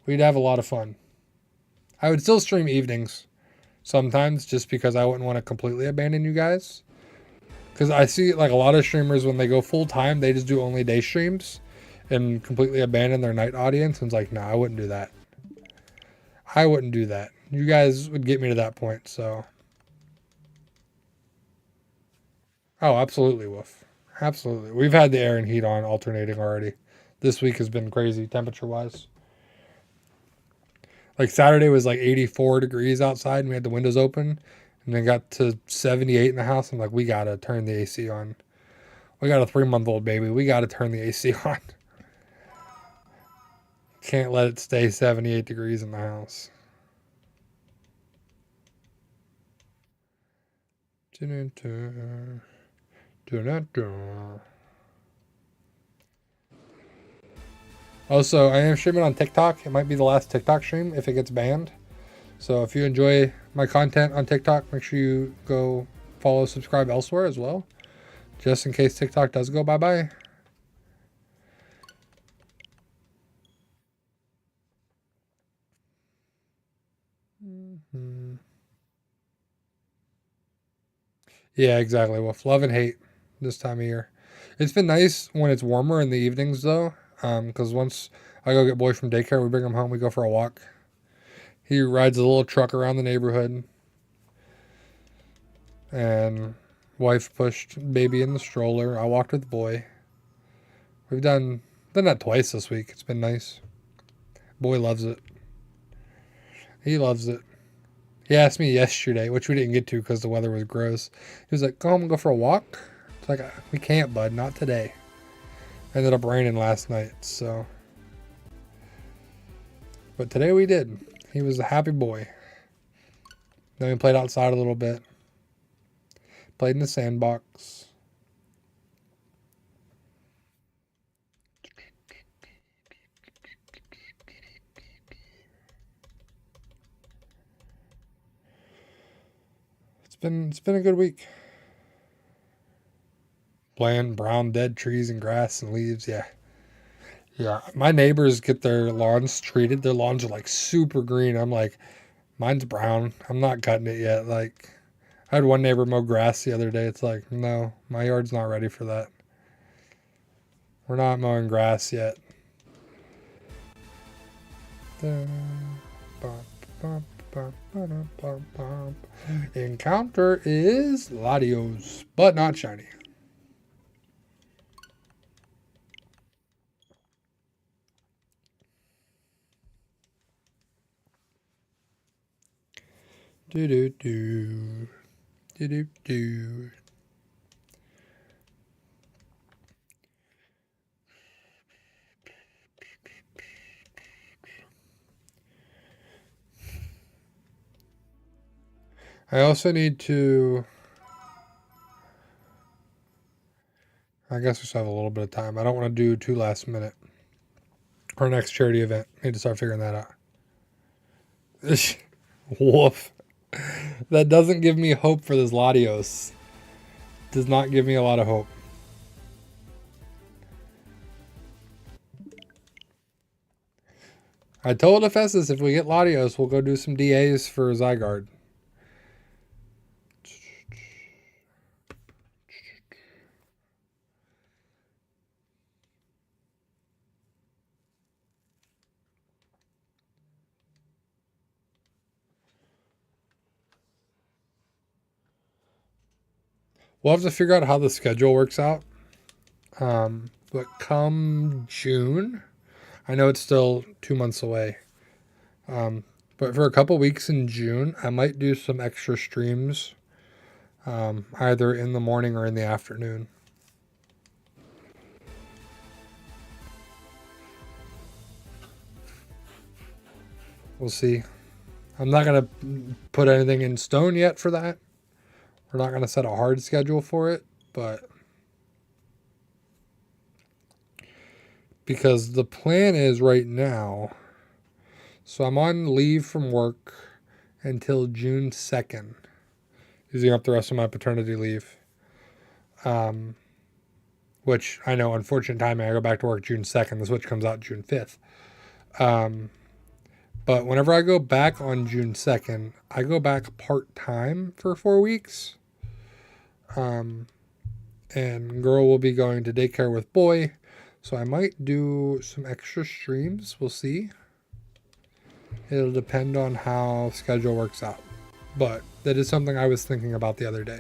We'd have a lot of fun. I would still stream evenings sometimes just because I wouldn't want to completely abandon you guys. Because I see like a lot of streamers when they go full time, they just do only day streams and completely abandon their night audience. And it's like, no, I wouldn't do that. I wouldn't do that. You guys would get me to that point, so. Oh, absolutely, Wolf. Absolutely. We've had the air and heat on alternating already. This week has been crazy temperature-wise. Like Saturday was like 84 degrees outside and we had the windows open. And then got to 78 in the house. I'm like, we got to turn the AC on. We got a 3-month-old baby. We got to turn the AC on. Can't let it stay 78 degrees in the house. Also, I am streaming on TikTok. It might be the last TikTok stream if it gets banned. So if you enjoy my content on TikTok, make sure you go follow, subscribe elsewhere as well. Just in case TikTok does go bye-bye. Mm-hmm. Yeah, exactly. With love and hate this time of year. It's been nice when it's warmer in the evenings, though. Because once I go get boy from daycare, we bring him home, we go for a walk. He rides a little truck around the neighborhood. And wife pushed baby in the stroller. I walked with boy. We've done that twice this week. It's been nice. Boy loves it. He loves it. He asked me yesterday, which we didn't get to because the weather was gross. He was like, "Go home and go for a walk." It's like, "We can't, bud. Not today." Ended up raining last night, so. But today we did. He was a happy boy. Then we played outside a little bit. Played in the sandbox. It's been a good week. Bland, brown, dead trees and grass and leaves. Yeah. Yeah. My neighbors get their lawns treated. Their lawns are like super green. I'm like, mine's brown. I'm not cutting it yet. Like, I had one neighbor mow grass the other day. It's like, no, my yard's not ready for that. We're not mowing grass yet. Encounter is Latios, but not shiny. Do do do do do do. I also need to. I guess we still have a little bit of time. I don't want to do too last minute. Our next charity event. Need to start figuring that out. Woof. That doesn't give me hope for this Latios. Does not give me a lot of hope. I told Ephesus if we get Latios, we'll go do some DAs for Zygarde. We'll have to figure out how the schedule works out. But come June, I know it's still 2 months away. But for a couple weeks in June, I might do some extra streams, either in the morning or in the afternoon. We'll see. I'm not going to put anything in stone yet for that. We're not going to set a hard schedule for it, but because the plan is right now, so I'm on leave from work until June 2nd, using up the rest of my paternity leave. Which I know, unfortunate timing, I go back to work June 2nd. The Switch comes out June 5th. But whenever I go back on June 2nd, I go back part-time for 4 weeks. And girl will be going to daycare with boy. So I might do some extra streams. We'll see. It'll depend on how schedule works out. But that is something I was thinking about the other day.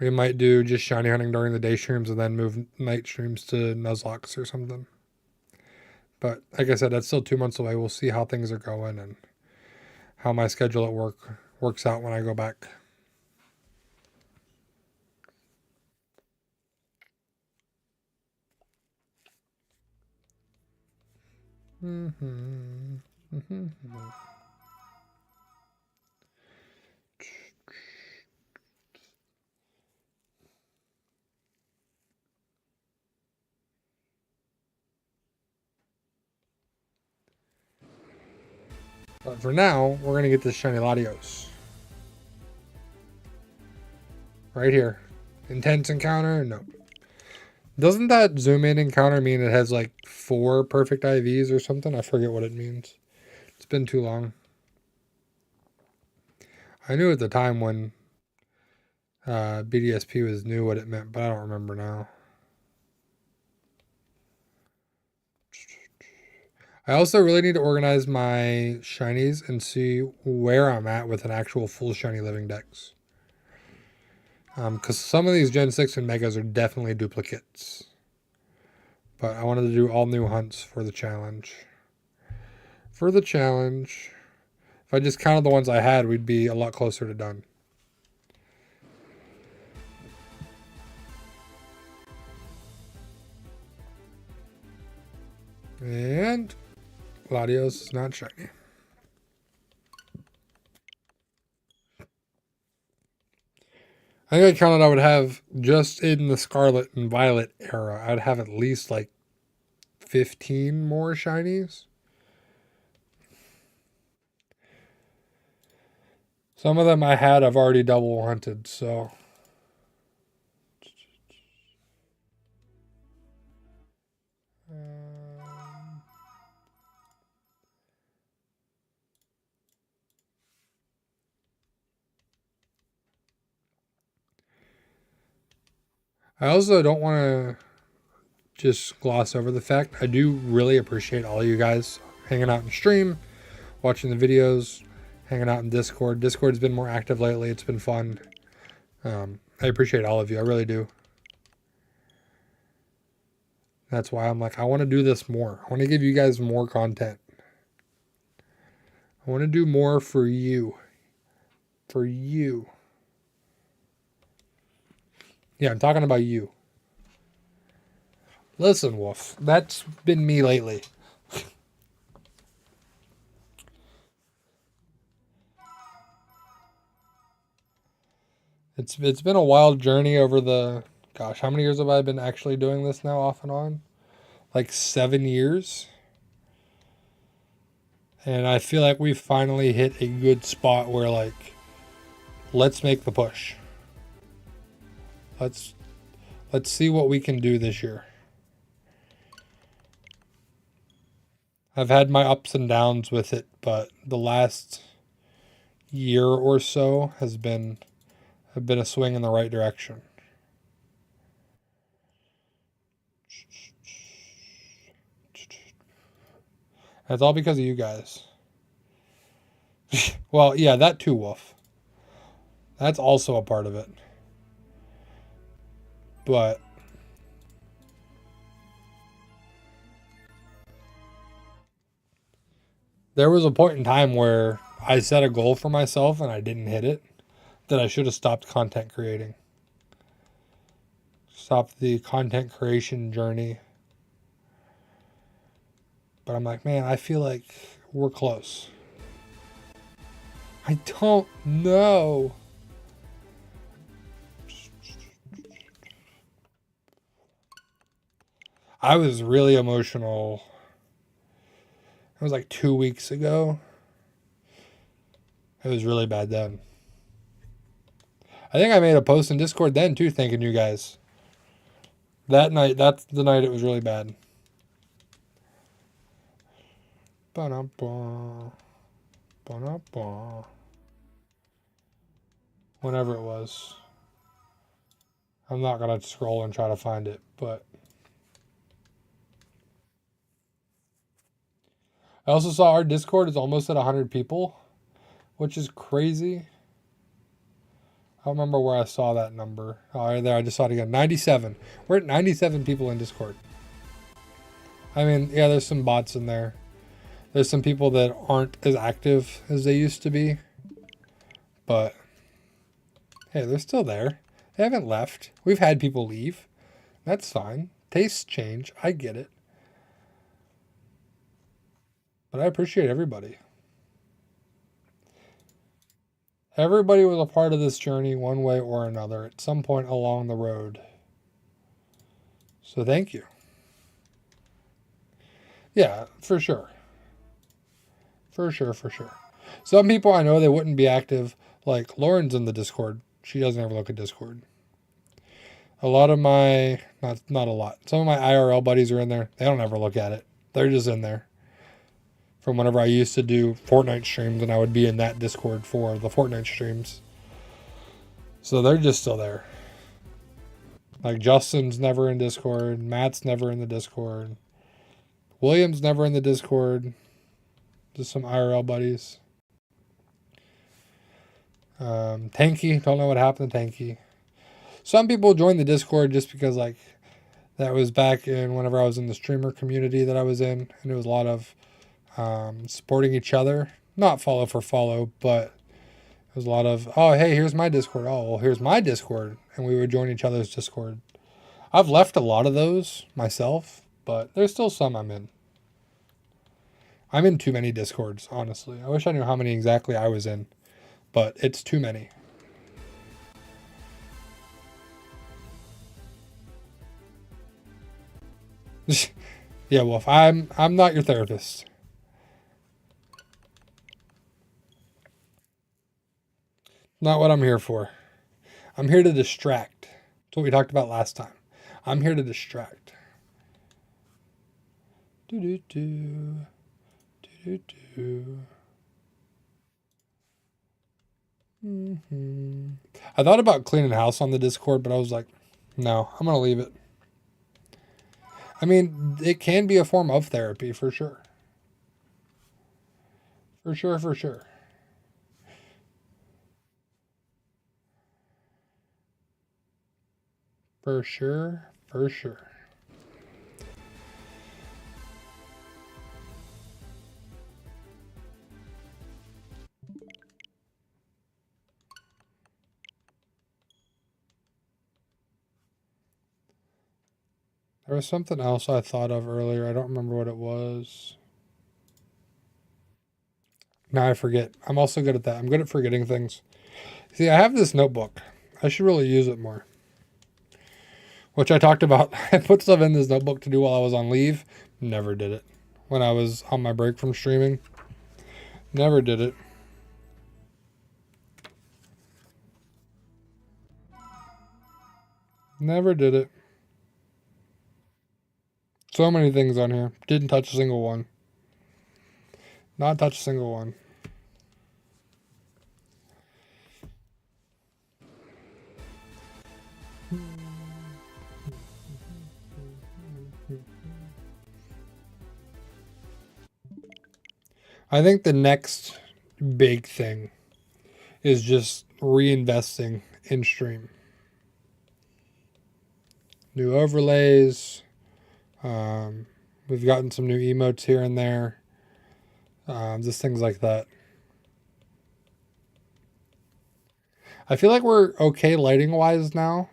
We might do just shiny hunting during the day streams and then move night streams to Nuzlocke or something. But like I said, that's still 2 months away. We'll see how things are going and how my schedule at work works out when I go back. But for now, we're going to get this shiny Latios. Right here. Intense encounter? No. Doesn't that zoom in encounter mean it has like 4 perfect IVs or something? I forget what it means. It's been too long. I knew at the time when BDSP was new what it meant, but I don't remember now. I also really need to organize my shinies and see where I'm at with an actual full shiny living dex. Because some of these Gen 6 and Megas are definitely duplicates. But I wanted to do all new hunts for the challenge. If I just counted the ones I had, we'd be a lot closer to done. And Gladios is not shiny. I think I counted I would have, just in the Scarlet and Violet era, I'd have at least like 15 more shinies. Some of them I've already double hunted, so. I also don't want to just gloss over the fact I do really appreciate all you guys hanging out in stream, watching the videos, hanging out in Discord. Discord's been more active lately. It's been fun. I appreciate all of you. I really do. That's why I'm like, I want to do this more. I want to give you guys more content. I want to do more for you. For you. Yeah, I'm talking about you. Listen, Wolf, that's been me lately. It's been a wild journey over the, gosh, how many years have I been actually doing this now off and on? Like 7 years. And I feel like we've finally hit a good spot where, like, let's make the push. Let's see what we can do this year. I've had my ups and downs with it, but the last year or so have been a swing in the right direction. That's all because of you guys. Well, yeah, that too, Wolf. That's also a part of it. But there was a point in time where I set a goal for myself and I didn't hit it, that I should have stopped content creating. Stopped the content creation journey. But I'm like, man, I feel like we're close. I don't know. I was really emotional. It was like 2 weeks ago. It was really bad then. I think I made a post in Discord then too, thanking you guys. That night, that's the night it was really bad. Whenever it was. I'm not going to scroll and try to find it, but I also saw our Discord is almost at 100 people, which is crazy. I don't remember where I saw that number. Oh, there, I just saw it again. 97. We're at 97 people in Discord. I mean, yeah, there's some bots in there. There's some people that aren't as active as they used to be. But, hey, they're still there. They haven't left. We've had people leave. That's fine. Tastes change. I get it. But I appreciate everybody. Everybody was a part of this journey one way or another at some point along the road. So thank you. Yeah, for sure. For sure. Some people I know they wouldn't be active. Like Lauren's in the Discord. She doesn't ever look at Discord. A lot of my, not a lot. Some of my IRL buddies are in there. They don't ever look at it. They're just in there. From whenever I used to do Fortnite streams and I would be in that Discord for the Fortnite streams. So they're just still there. Like Justin's never in Discord. Matt's never in the Discord. William's never in the Discord. Just some IRL buddies. Tanky, don't know what happened to Tanky. some people joined the Discord just because like that was back in whenever I was in the streamer community that I was in, and it was a lot of supporting each other. Not follow for follow, but it was a lot of, oh, hey, here's my Discord. Oh, well, here's my Discord. And we would join each other's Discord. I've left a lot of those myself, but there's still some I'm in. I'm in too many Discords, honestly. I wish I knew how many exactly I was in, but it's too many. Yeah, Wolf, I'm not your therapist. Not what I'm here for. I'm here to distract. That's what we talked about last time. I'm here to distract. Do do do do do. Mm-hmm. I thought about cleaning house on the Discord, but I was like, no, I'm gonna leave it. I mean, it can be a form of therapy for sure. For sure, for sure. For sure, for sure. There was something else I thought of earlier. I don't remember what it was. Now I forget. I'm also good at that. I'm good at forgetting things. See, I have this notebook. I should really use it more. Which I talked about. I put stuff in this notebook to do while I was on leave. Never did it. When I was on my break from streaming. Never did it. Never did it. So many things on here. Didn't touch a single one. Not touch a single one. I think the next big thing is just reinvesting in stream. New overlays. We've gotten some new emotes here and there. Just things like that. I feel like we're okay lighting wise now.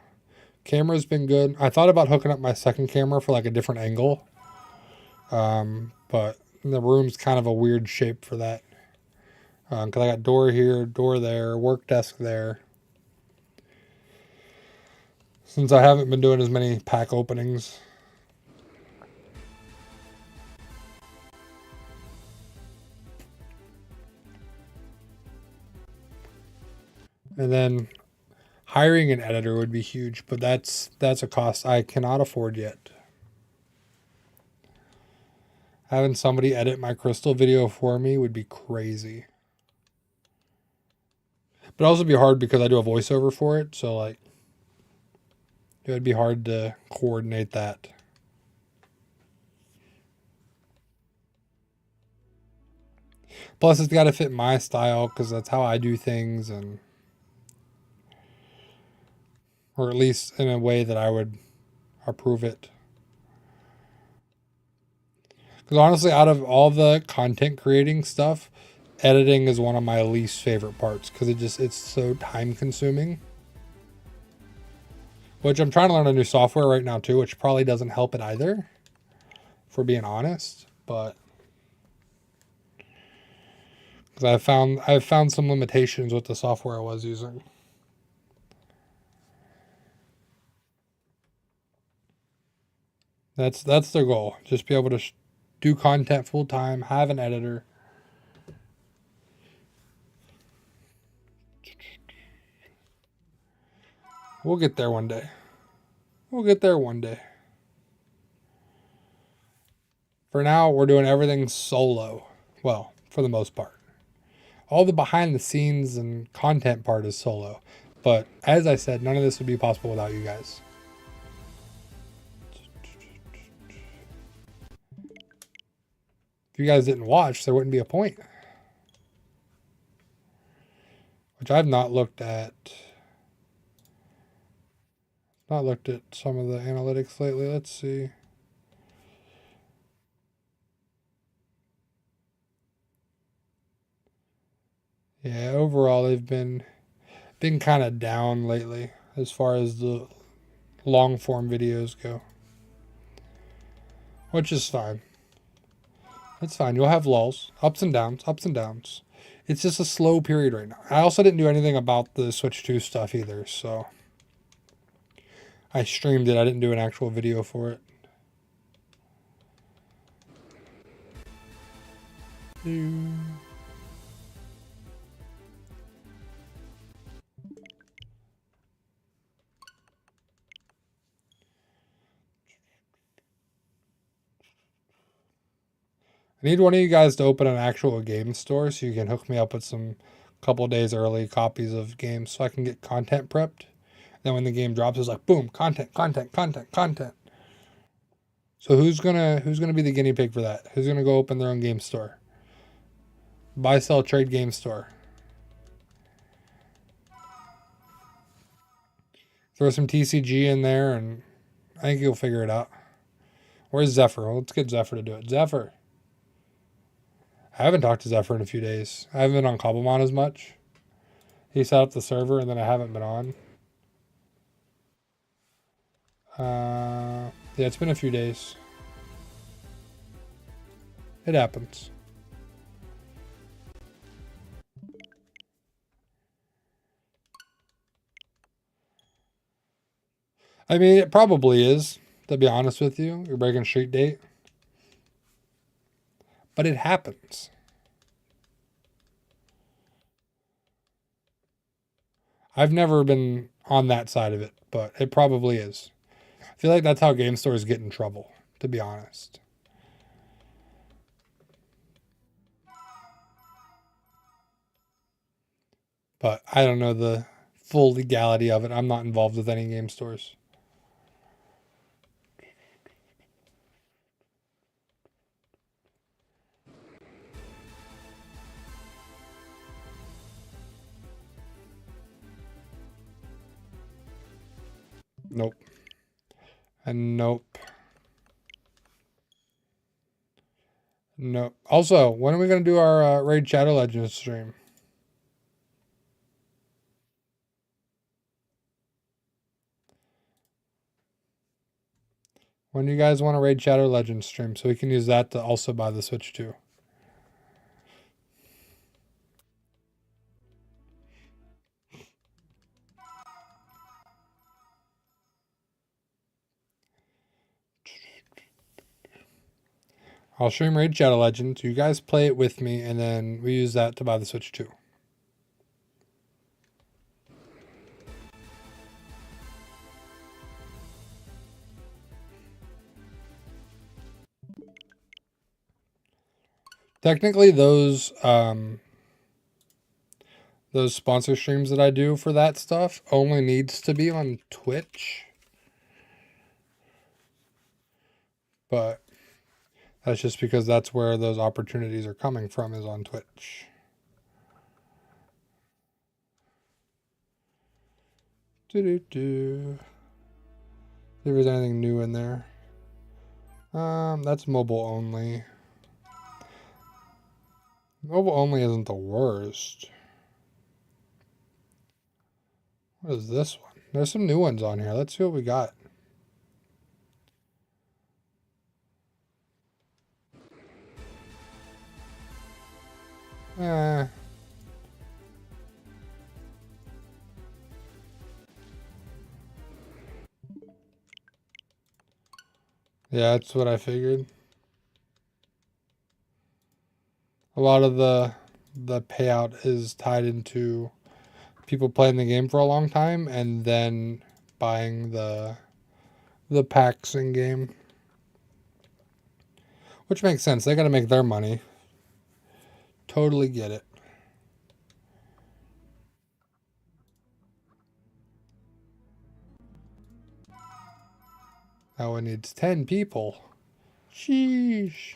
Camera's been good. I thought about hooking up my second camera for like a different angle. But the room's kind of a weird shape for that. Because I got door here, door there, work desk there. Since I haven't been doing as many pack openings. And then hiring an editor would be huge, but that's a cost I cannot afford yet. Having somebody edit my crystal video for me would be crazy. But also be hard because I do a voiceover for it, so like it would be hard to coordinate that. Plus, it's got to fit my style because that's how I do things, and or at least in a way that I would approve it. Because honestly, out of all the content creating stuff, editing is one of my least favorite parts because it's so time consuming. Which I'm trying to learn a new software right now too, which probably doesn't help it either, for being honest. But because I've found some limitations with the software I was using. That's their goal. Just be able to do content full time, have an editor. We'll get there one day. We'll get there one day. For now, we're doing everything solo. Well, for the most part. All the behind the scenes and content part is solo. But as I said, none of this would be possible without you guys. If you guys didn't watch, there wouldn't be a point. Which I've not looked at. Not looked at some of the analytics lately. Let's see. Yeah, overall they've been kind of down lately as far as the long form videos go, which is fine. It's fine. You'll have lulls, ups and downs, ups and downs. It's just a slow period right now. I also didn't do anything about the Switch 2 stuff either, so I streamed it. I didn't do an actual video for it. I need one of you guys to open an actual game store so you can hook me up with some couple days early copies of games so I can get content prepped. Then when the game drops, it's like boom, content, content, content, content. So who's gonna be the guinea pig for that? Who's gonna go open their own game store? Buy, sell, trade game store. Throw some TCG in there, and I think you'll figure it out. Where's Zephyr? Well, let's get Zephyr to do it. Zephyr. I haven't talked to Zephyr in a few days. I haven't been on Cobblemon as much. He set up the server, and then I haven't been on. Yeah, it's been a few days. It happens. I mean, it probably is, to be honest with you. You're breaking street date. But it happens. I've never been on that side of it, but it probably is. I feel like that's how game stores get in trouble, to be honest. But I don't know the full legality of it. I'm not involved with any game stores. Nope. And nope. Nope. Also, when are we going to do our Raid Shadow Legends stream? When do you guys want to Raid Shadow Legends stream so we can use that to also buy the Switch too? I'll stream Raid Shadow Legends. You guys play it with me, and then we use that to buy the Switch too. Technically, those sponsor streams that I do for that stuff only needs to be on Twitch. But that's just because that's where those opportunities are coming from, is on Twitch. See if there's anything new in there. That's mobile only. Mobile only isn't the worst. What is this one? There's some new ones on here. Let's see what we got. Eh. Yeah, that's what I figured. A lot of the payout is tied into people playing the game for a long time and then buying the packs in game. Which makes sense. They got to make their money. Totally get it. That one needs 10 people. Sheesh.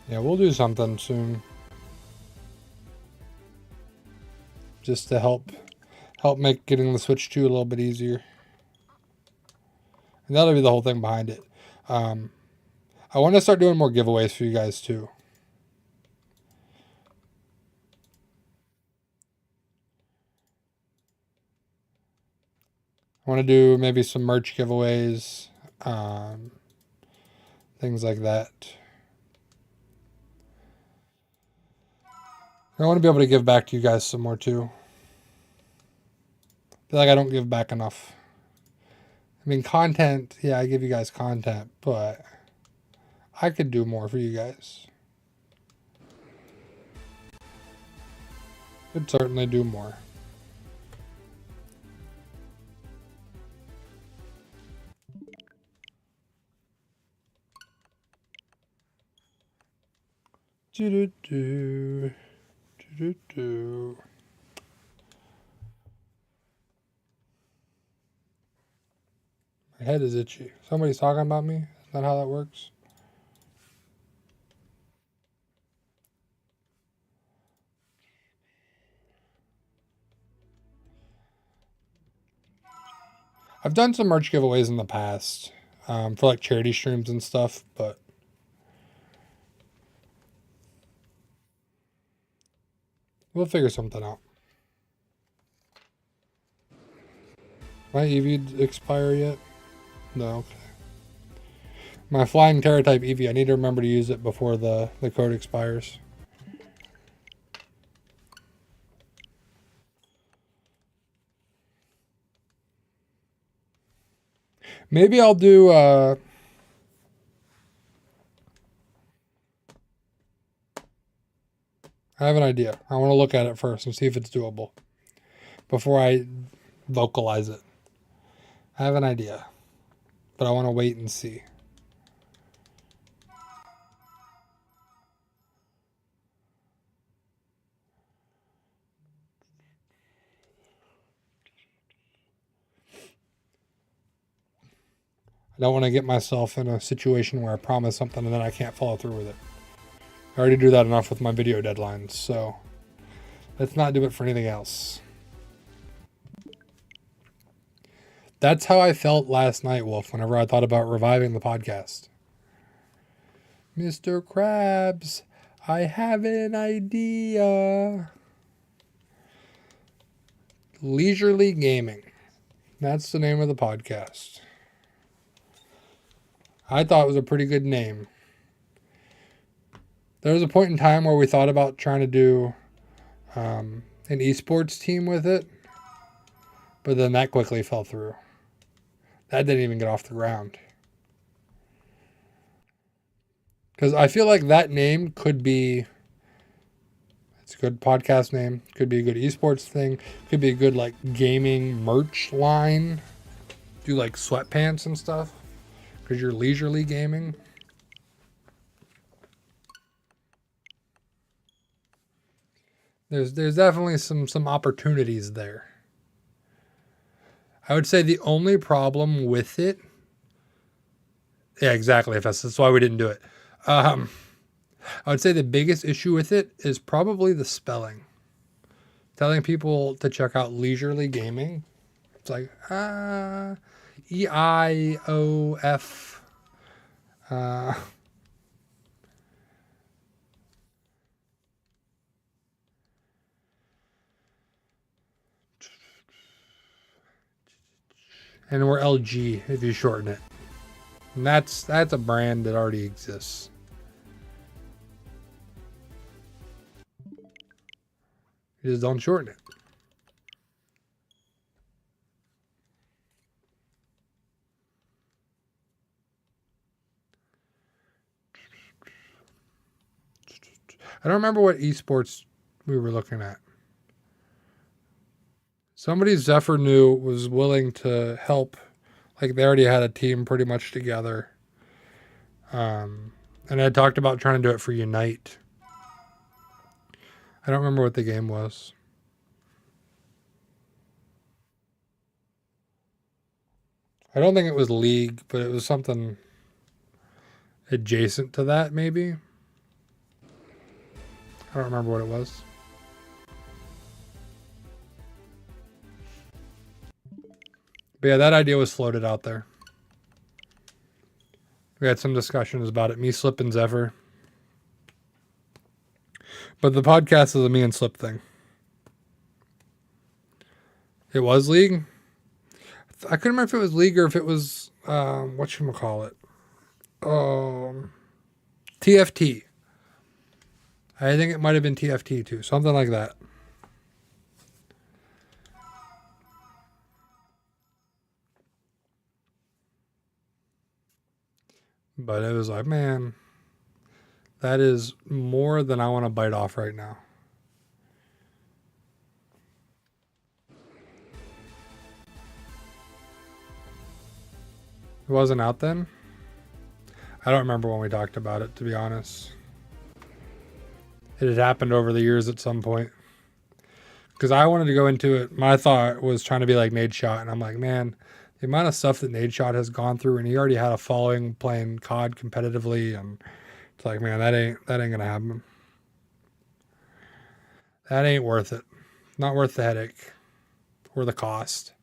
Yeah, we'll do something soon. Just to help make getting the Switch 2 a little bit easier. And that'll be the whole thing behind it. Um, I want to start doing more giveaways for you guys too. I want to do maybe some merch giveaways, um, things like that. I want to be able to give back to you guys some more too. I feel like I don't give back enough. I mean, content, yeah, I give you guys content, but I could do more for you guys. Could certainly do more. Do do do do. My head is itchy. Somebody's talking about me. Is that how that works? I've done some merch giveaways in the past for like charity streams and stuff, but we'll figure something out. My EV expire yet? No. Okay. My flying Terra type EV. I need to remember to use it before the code expires. Maybe I'll do. I have an idea. I want to look at it first and see if it's doable before I vocalize it. I have an idea, but I want to wait and see. I don't want to get myself in a situation where I promise something and then I can't follow through with it. I already do that enough with my video deadlines, so let's not do it for anything else. That's how I felt last night, Wolf, whenever I thought about reviving the podcast. Mr. Krabs, I have an idea. Leisurely Gaming. That's the name of the podcast. I thought it was a pretty good name. There was a point in time where we thought about trying to do an esports team with it, but then that quickly fell through. That didn't even get off the ground. Because I feel like that name could be, it's a good podcast name, could be a good esports thing, could be a good like gaming merch line, do like sweatpants and stuff, because you're leisurely gaming. There's definitely some opportunities there. I would say the only problem with it, yeah, exactly. That's why we didn't do it. I would say the biggest issue with it is probably the spelling. Telling people to check out leisurely gaming, it's like EIOF. And we're LG if you shorten it. And that's a brand that already exists. You just don't shorten it. I don't remember what esports we were looking at. Somebody Zephyr knew was willing to help. Like they already had a team pretty much together. And I talked about trying to do it for Unite. I don't remember what the game was. I don't think it was League, but it was something adjacent to that, maybe. don't remember what it was. But yeah, that idea was floated out there. We had some discussions about it. Me, Slip, and Zephyr. But the podcast is a me and Slip thing. It was League. I couldn't remember if it was League or if it was whatchamacallit. TFT. I think it might have been TFT too. Something like that. But it was like, man, that is more than I want to bite off right now. It wasn't out then? I don't remember when we talked about it, to be honest. It had happened over the years at some point. Because I wanted to go into it. My thought was trying to be like Nade Shot. And I'm like, man, the amount of stuff that Nade Shot has gone through, and he already had a following playing COD competitively. And it's like, man, that ain't going to happen. That ain't worth it. Not worth the headache or the cost.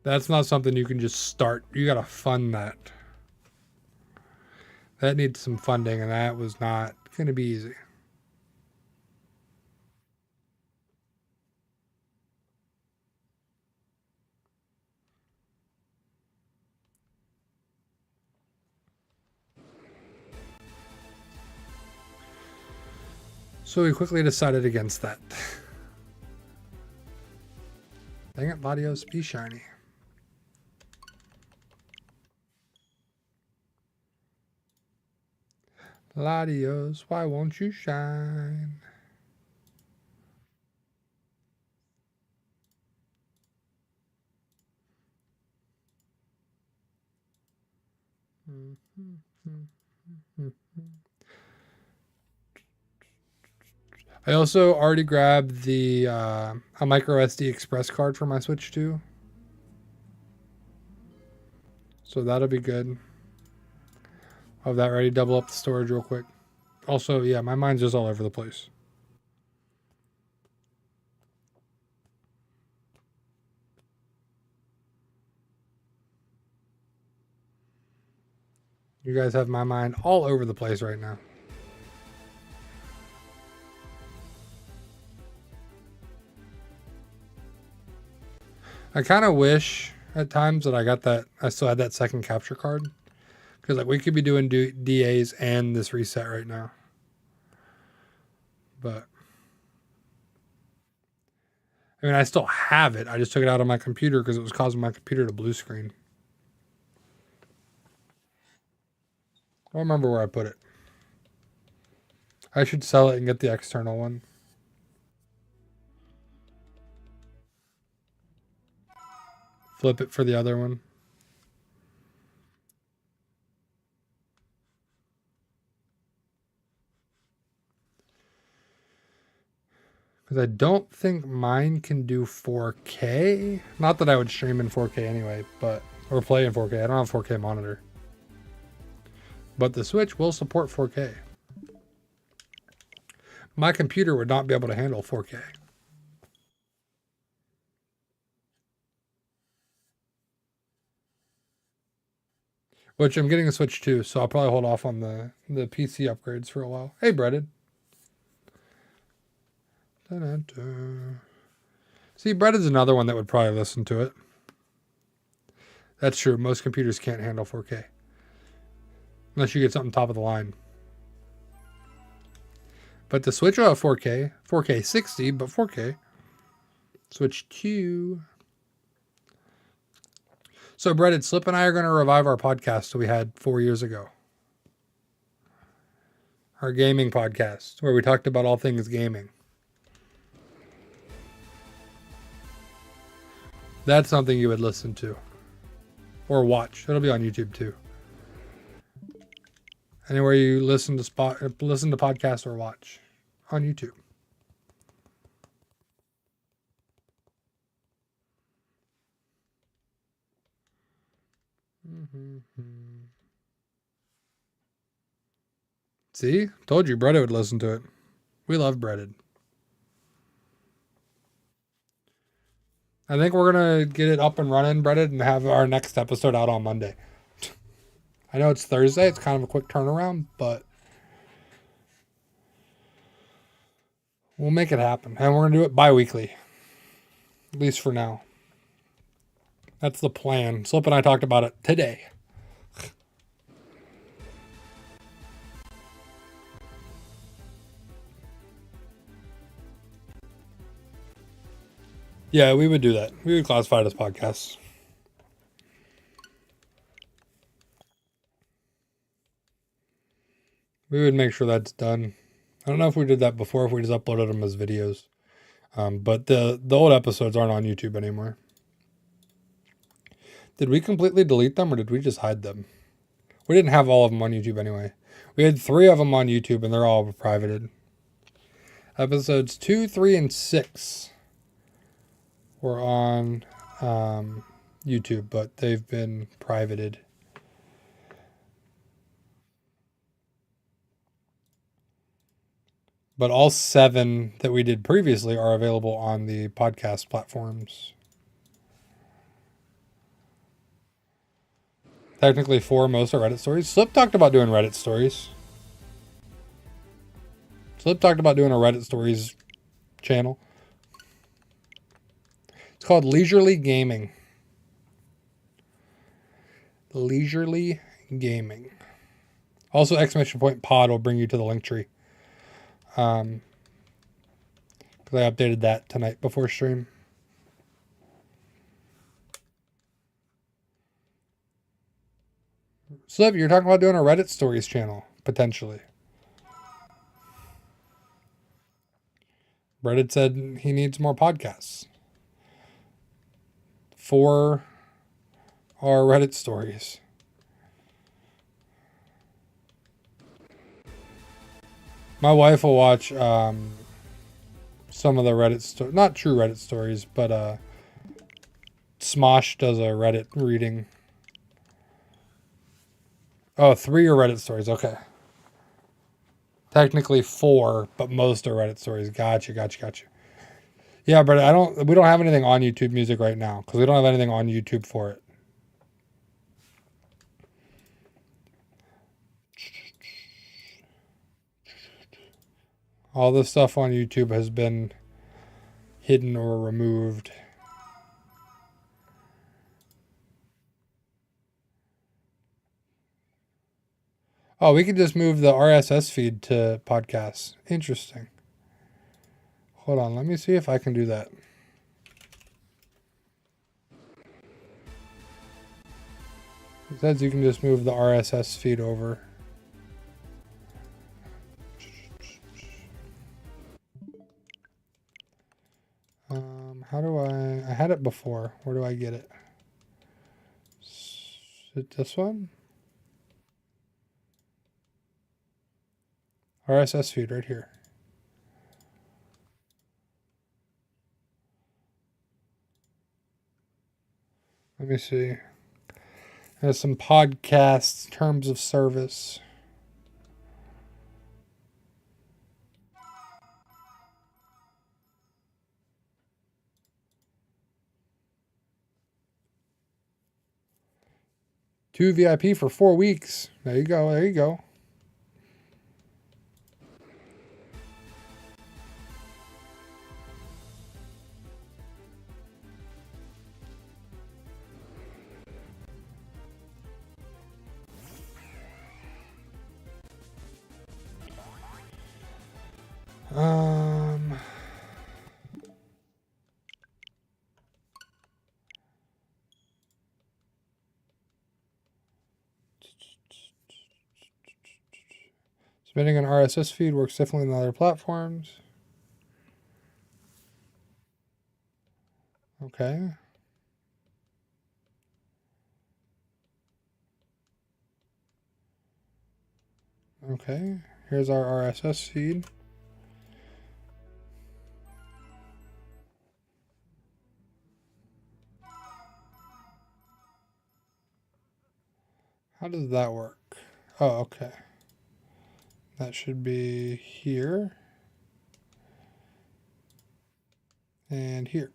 That's not something you can just start. You got to fund that. That needs some funding, and that was not going to be easy. So we quickly decided against that. Dang it, Latios, be shiny. Latios, why won't you shine? I also already grabbed the a micro SD express card for my Switch 2. So that'll be good. I'll have that ready. Double up the storage real quick. Also, yeah, my mind's just all over the place. You guys have my mind all over the place right now. I kind of wish at times that I still had that second capture card. Because like we could be doing DAs and this reset right now. But I mean, I still have it. I just took it out of my computer because it was causing my computer to blue screen. I don't remember where I put it. I should sell it and get the external one. Flip it for the other one. Because I don't think mine can do 4K. Not that I would stream in 4K anyway, but or play in 4K. I don't have a 4K monitor. But the Switch will support 4K. My computer would not be able to handle 4K. Which I'm getting a Switch too, so I'll probably hold off on the PC upgrades for a while. Hey, Breaded. Da-da-da. See, Breaded's another one that would probably listen to it. That's true. Most computers can't handle 4K. Unless you get something top of the line. But the Switch will have 4K. 4K 60, but 4K. Switch 2. So, Breaded, Slip and I are going to revive our podcast that we had 4 years ago. Our gaming podcast, where we talked about all things gaming. That's something you would listen to. Or watch. It'll be on YouTube too. Anywhere you listen to podcasts or watch. On YouTube. See? Told you Breaded would listen to it. We love Breaded. I think we're going to get it up and running, Breaded, and have our next episode out on Monday. I know it's Thursday. It's kind of a quick turnaround, but we'll make it happen. And we're going to do it bi-weekly. At least for now. That's the plan. Slip and I talked about it today. Yeah, we would do that. We would classify it as podcasts. We would make sure that's done. I don't know if we did that before, if we just uploaded them as videos. But the old episodes aren't on YouTube anymore. Did we completely delete them or did we just hide them? We didn't have all of them on YouTube anyway. We had 3 of them on YouTube and they're all privated. Episodes 2, 3, and 6 were on YouTube, but they've been privated. But all 7 that we did previously are available on the podcast platforms. Technically 4, most are Reddit stories. Slip talked about doing Reddit stories. Slip talked about doing a Reddit stories channel. It's called Leisurely Gaming. Leisurely Gaming. Also, exclamation point pod will bring you to the link tree. Because I updated that tonight before stream. Slip, you're talking about doing a Reddit stories channel, potentially. Reddit said he needs more podcasts. 4 are Reddit stories. My wife will watch some of the Reddit not true Reddit stories, but Smosh does a Reddit reading. Oh, 3 are Reddit stories. Okay. Technically 4, but most are Reddit stories. Gotcha. Yeah, but we don't have anything on YouTube Music right now because we don't have anything on YouTube for it. All the stuff on YouTube has been hidden or removed. Oh, we could just move the RSS feed to podcasts. Interesting. Hold on, let me see if I can do that. It says you can just move the RSS feed over. How do I had it before. Where do I get it? Is it this one? RSS feed right here. Let me see. There's some podcasts, terms of service. Two VIP for 4 weeks. There you go. Submitting an RSS feed works differently than other platforms. Okay. Okay. Here's our RSS feed. How does that work? Oh, okay. That should be here. And here.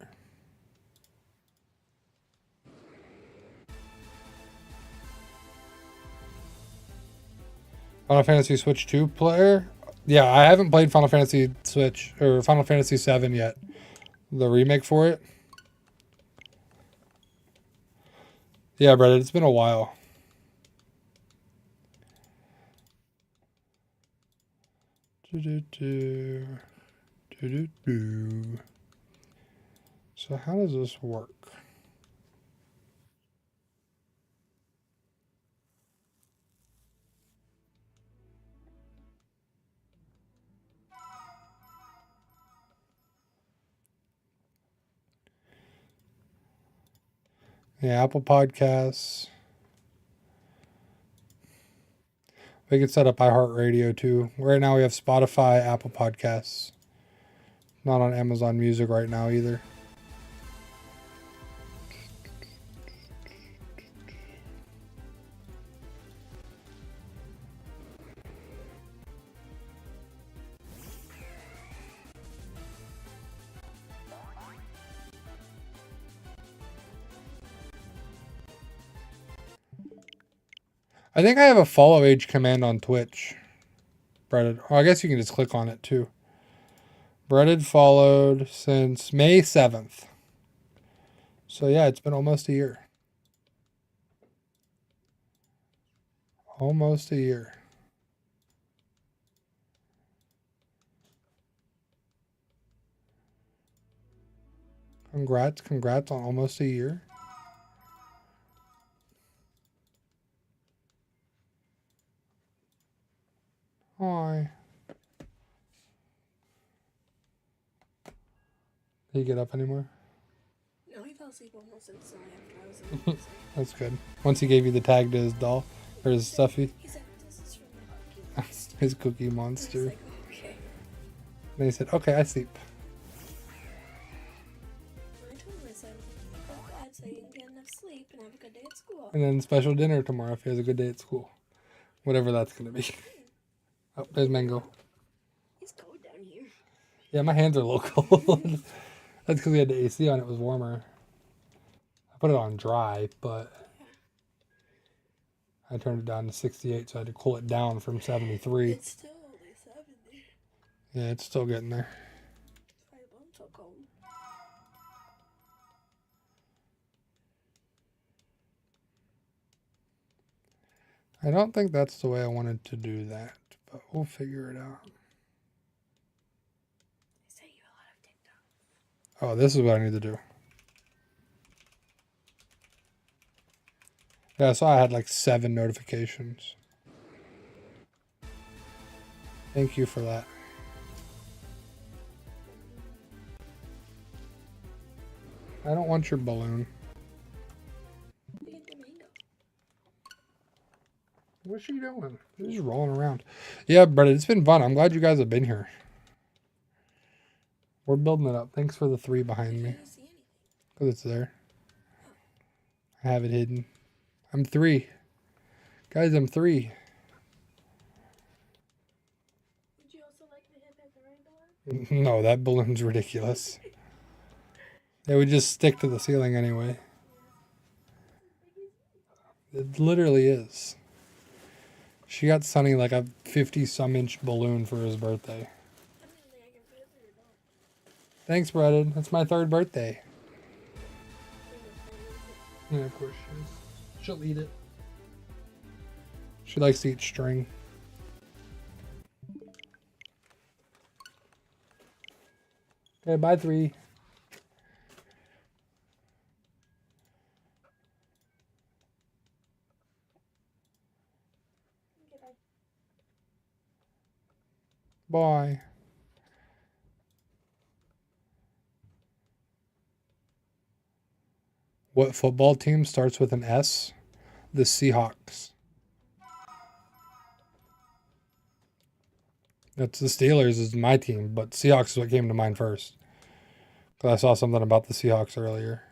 Final Fantasy Switch 2 player? Yeah, I haven't played Final Fantasy Switch or Final Fantasy 7 yet. The remake for it. Yeah, Brett, it's been a while. So how does this work? Yeah, Apple Podcasts. We can set up iHeartRadio too. Right now we have Spotify, Apple Podcasts. Not on Amazon Music right now either. I think I have a follow age command on Twitch. Breaded. Oh, I guess you can just click on it too. Breaded followed since May 7th. So yeah, it's been almost a year. Almost a year. Congrats on almost a year. Hi. Did he get up anymore? No, he fell asleep almost instantly after I was in the That's good. Once he gave you the tag to his doll or his stuffy. He said, "This is from the Cookie Monster." His Cookie Monster. I was like, okay. Then he said, okay, I sleep. I told him, I said, go to bed so you can get enough sleep and have a good day at school. And then special dinner tomorrow if he has a good day at school. Whatever that's going to be. Oh, there's Mango. He's cold down here. Yeah, my hands are a little cold. That's because we had the AC on. It was warmer. I put it on dry, but I turned it down to 68, so I had to cool it down from 73. It's still only 70. Yeah, it's still getting there. That's why the bone's so cold. I don't think that's the way I wanted to do that, but we'll figure it out. I sent you a lot of TikTok. Oh, this is what I need to do. Yeah, I saw I had like 7 notifications. Thank you for that. I don't want your balloon. Look at the mango. What's she doing? She's just rolling around. Yeah, but it's been fun. I'm glad you guys have been here. We're building it up. Thanks for the 3 behind me. I don't see anything. Because it's there. I have it hidden. I'm 3. Guys, I'm 3. Would you also like to hit that the rainbow? No, that balloon's ridiculous. It would just stick to the ceiling anyway. It literally is. She got Sonny like a 50-some inch balloon for his birthday. I don't even think I can fit it through your door. Thanks, Brendan. That's my 3rd birthday. Yeah, of course she is. She'll eat it. She likes to eat string. Okay, bye 3. Bye. What football team starts with an S? The Seahawks. That's the Steelers is my team, but Seahawks is what came to mind first. Because I saw something about the Seahawks earlier.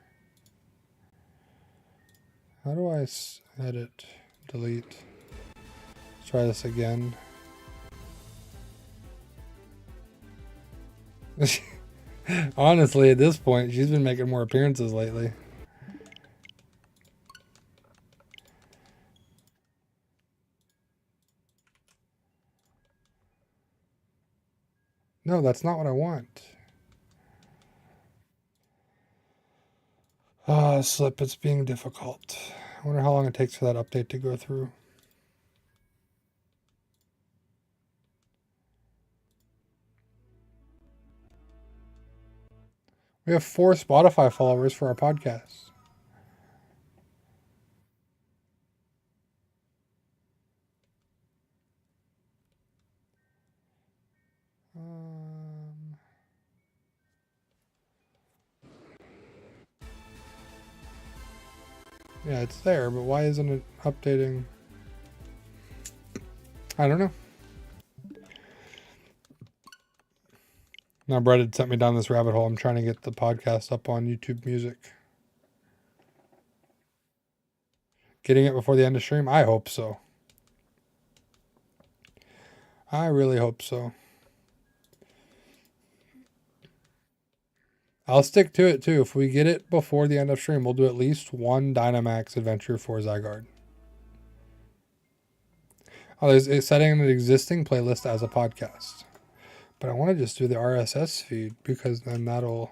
How do I edit, delete? Let's try this again. Honestly, at this point, she's been making more appearances lately. No, that's not what I want. Ah, slip, it's being difficult. I wonder how long it takes for that update to go through. We have 4 Spotify followers for our podcast. Um, yeah, it's there, but why isn't it updating? I don't know. Now, Brett had sent me down this rabbit hole. I'm trying to get the podcast up on YouTube Music. Getting it before the end of stream? I hope so. I really hope so. I'll stick to it too. If we get it before the end of stream, we'll do at least one Dynamax adventure for Zygarde. Oh, it's setting an existing playlist as a podcast. But I want to just do the RSS feed because then that'll...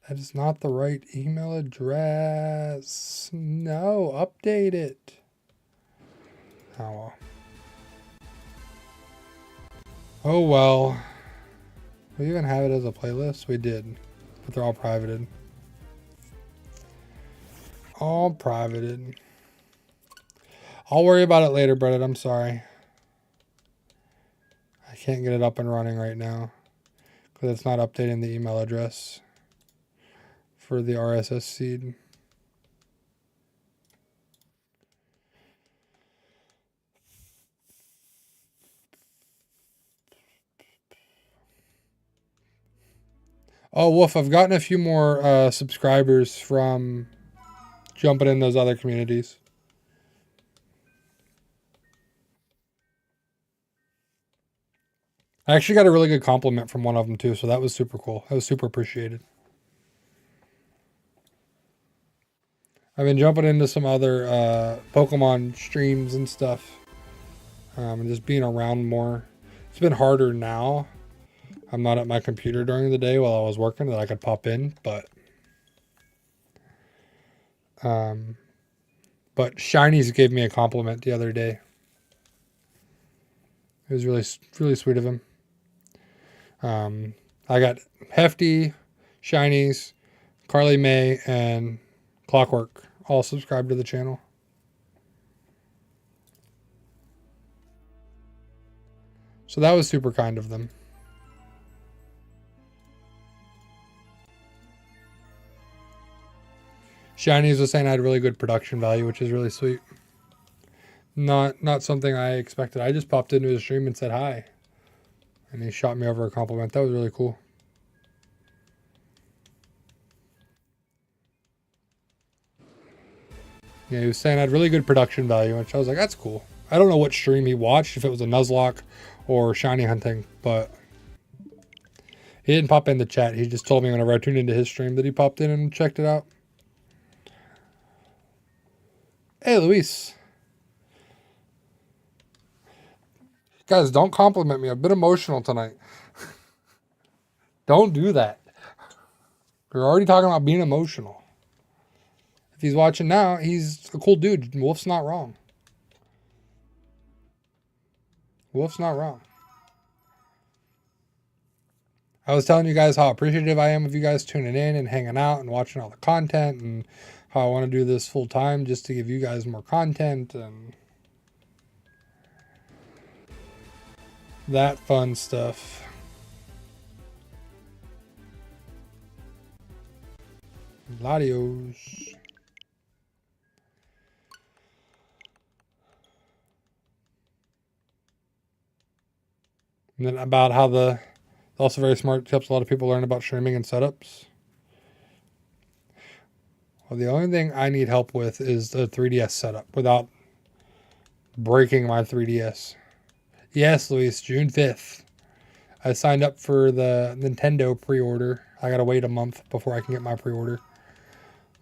That is not the right email address. No, update it. Oh well. Oh well. We even have it as a playlist? We did. But they're all privated. All privated. I'll worry about it later, Brett. I'm sorry. I can't get it up and running right now. Because it's not updating the email address for the RSS feed. Oh, Wolf, I've gotten a few more subscribers from jumping in those other communities. I actually got a really good compliment from one of them too, so that was super cool. That was super appreciated. I've been jumping into some other Pokemon streams and stuff, and just being around more. It's been harder now. I'm not at my computer during the day while I was working that I could pop in, but Shinies gave me a compliment the other day. It was really sweet of him. I got Hefty, Shinies, Carly May, and Clockwork all subscribed to the channel. So that was super kind of them. Shinies was saying I had really good production value, which is really sweet. Not something I expected. I just popped into his stream and said hi. And he shot me over a compliment. That was really cool. Yeah, he was saying I had really good production value, which I was like, that's cool. I don't know what stream he watched, if it was a Nuzlocke or shiny hunting, but he didn't pop in the chat. He just told me whenever I tuned into his stream that he popped in and checked it out. Hey, Luis. Guys, don't compliment me. I've been emotional tonight. Don't do that. We're already talking about being emotional. If he's watching now, he's a cool dude. Wolf's not wrong. Wolf's not wrong. I was telling you guys how appreciative I am of you guys tuning in and hanging out and watching all the content, and how I want to do this full time just to give you guys more content and that fun stuff. Ladios. And then about how also very smart, helps a lot of people learn about streaming and setups. Well, the only thing I need help with is the 3DS setup without breaking my 3DS. Yes, Luis, June 5th. I signed up for the Nintendo pre-order. I gotta wait a month before I can get my pre-order.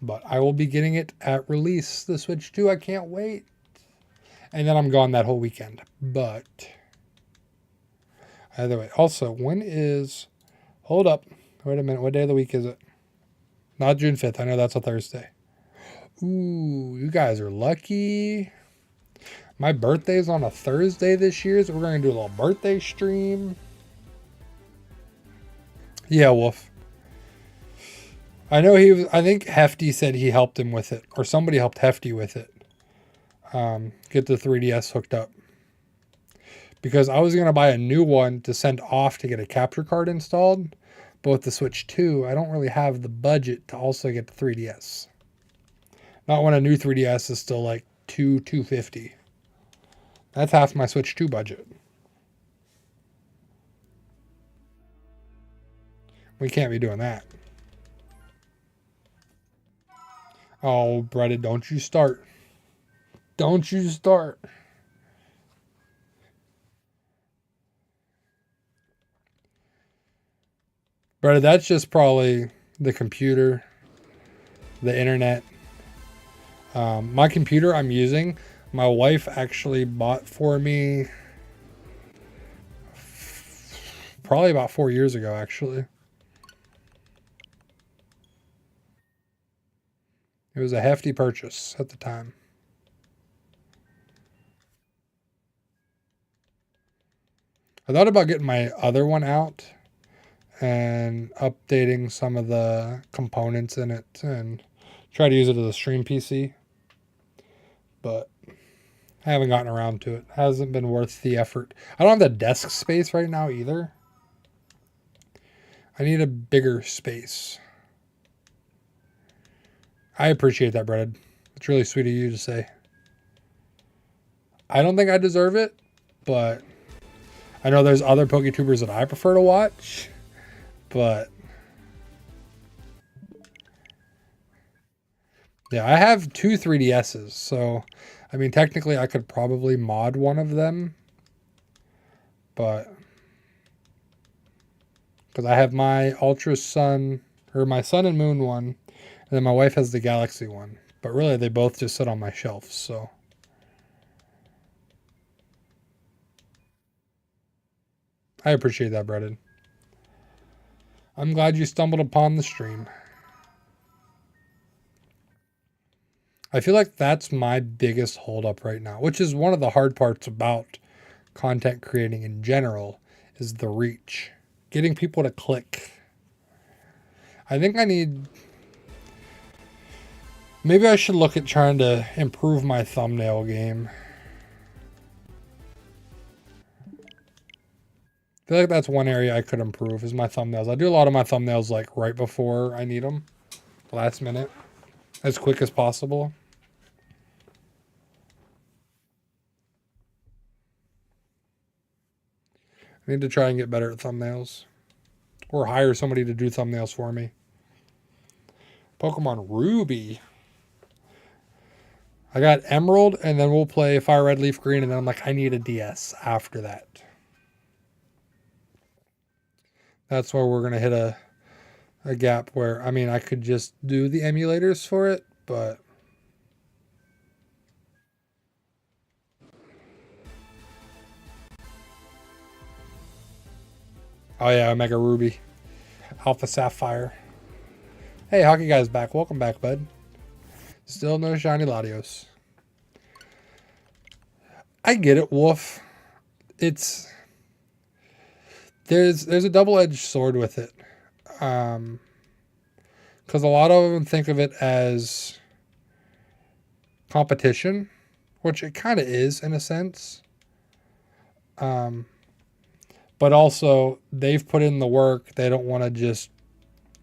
But I will be getting it at release. The Switch 2, I can't wait. And then I'm gone that whole weekend. But either way. Also, when is... Hold up. Wait a minute. What day of the week is it? Not June 5th. I know that's a Thursday. Ooh, you guys are lucky. My birthday's on a Thursday this year, so we're going to do a little birthday stream. Yeah, Wolf. I know he was... I think Hefty said he helped him with it. Or somebody helped Hefty with it. Get the 3DS hooked up. Because I was going to buy a new one to send off to get a capture card installed. But with the Switch 2, I don't really have the budget to also get the 3DS. Not when a new 3DS is still like $250. That's half my Switch 2 budget. We can't be doing that. Oh, Bretta, don't you start. Don't you start. Bretta, that's just probably the computer, the internet. My computer I'm using, my wife actually bought for me probably about 4 years ago, actually. It was a hefty purchase at the time. I thought about getting my other one out and updating some of the components in it and try to use it as a stream PC. But I haven't gotten around to it. Hasn't been worth the effort. I don't have the desk space right now either. I need a bigger space. I appreciate that, Brett. It's really sweet of you to say. I don't think I deserve it, but I know there's other PokeTubers that I prefer to watch, but yeah, I have two 3DSs, so I mean, technically I could probably mod one of them, but because I have my Ultra Sun, or my Sun and Moon one, and then my wife has the Galaxy one, but really they both just sit on my shelf, so. I appreciate that, Brendan. I'm glad you stumbled upon the stream. I feel like that's my biggest holdup right now, which is one of the hard parts about content creating in general, is the reach. Getting people to click. I think I need... Maybe I should look at trying to improve my thumbnail game. I feel like that's one area I could improve is my thumbnails. I do a lot of my thumbnails like right before I need them. Last minute. As quick as possible. I need to try and get better at thumbnails. Or hire somebody to do thumbnails for me. Pokemon Ruby. I got Emerald, and then we'll play Fire Red, Leaf Green, and then I'm like, I need a DS after that. That's where we're going to hit a gap where, I mean, I could just do the emulators for it, but... Oh yeah, Omega Ruby. Alpha Sapphire. Hey, Hockey Guy's back. Welcome back, bud. Still no shiny Latios. I get it, Wolf. It's... There's a double-edged sword with it. Because a lot of them think of it as competition, which it kind of is in a sense. But also, they've put in the work. They don't want to just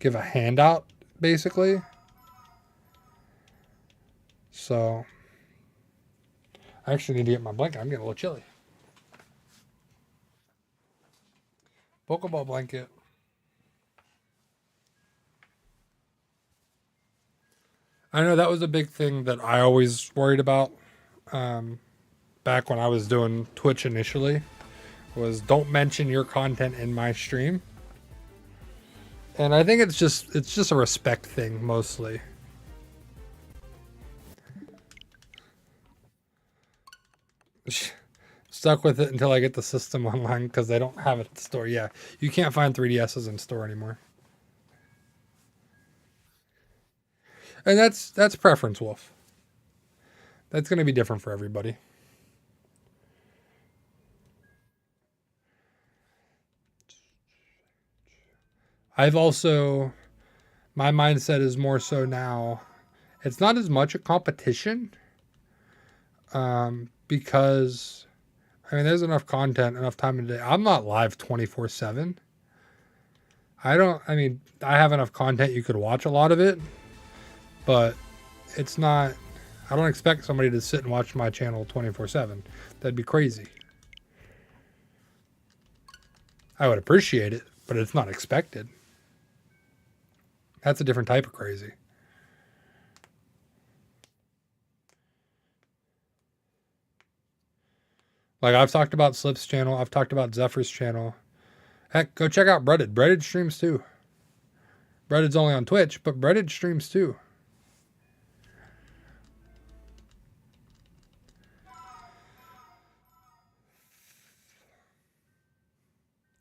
give a handout, basically. So, I actually need to get my blanket. I'm getting a little chilly. Pokeball blanket. I know that was a big thing that I always worried about back when I was doing Twitch initially. was don't mention your content in my stream. And I think it's just a respect thing mostly. Stuck with it until I get the system online because they don't have it at the store. Yeah, you can't find 3DSs in store anymore. And that's preference, Wolf. That's going to be different for everybody. I've also my mindset is more so now. It's not as much a competition because I mean there's enough content, enough time in the day. I'm not live 24/7. I don't. I mean I have enough content you could watch a lot of it, but it's not. I don't expect somebody to sit and watch my channel 24/7. That'd be crazy. I would appreciate it, but it's not expected. That's a different type of crazy. Like I've talked about Slip's channel, I've talked about Zephyr's channel. Heck, go check out Breaded. Breaded streams too. Breaded's only on Twitch, but Breaded streams too.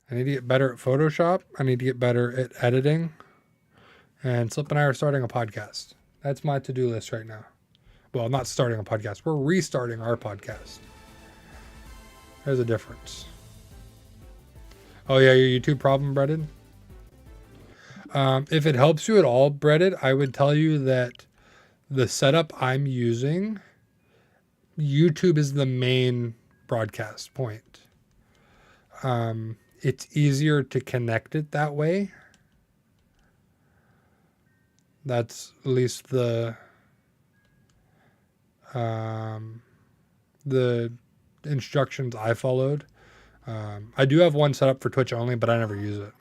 I need to get better at Photoshop. I need to get better at editing. And Slip and I are starting a podcast. That's my to-do list right now. Well, not starting a podcast. We're restarting our podcast. There's a difference. Oh yeah, your YouTube problem, Breaded? If it helps you at all, Breaded, I would tell you that the setup I'm using, YouTube is the main broadcast point. It's easier to connect it that way. That's at least the instructions I followed. I do have one set up for Twitch only, but I never use it.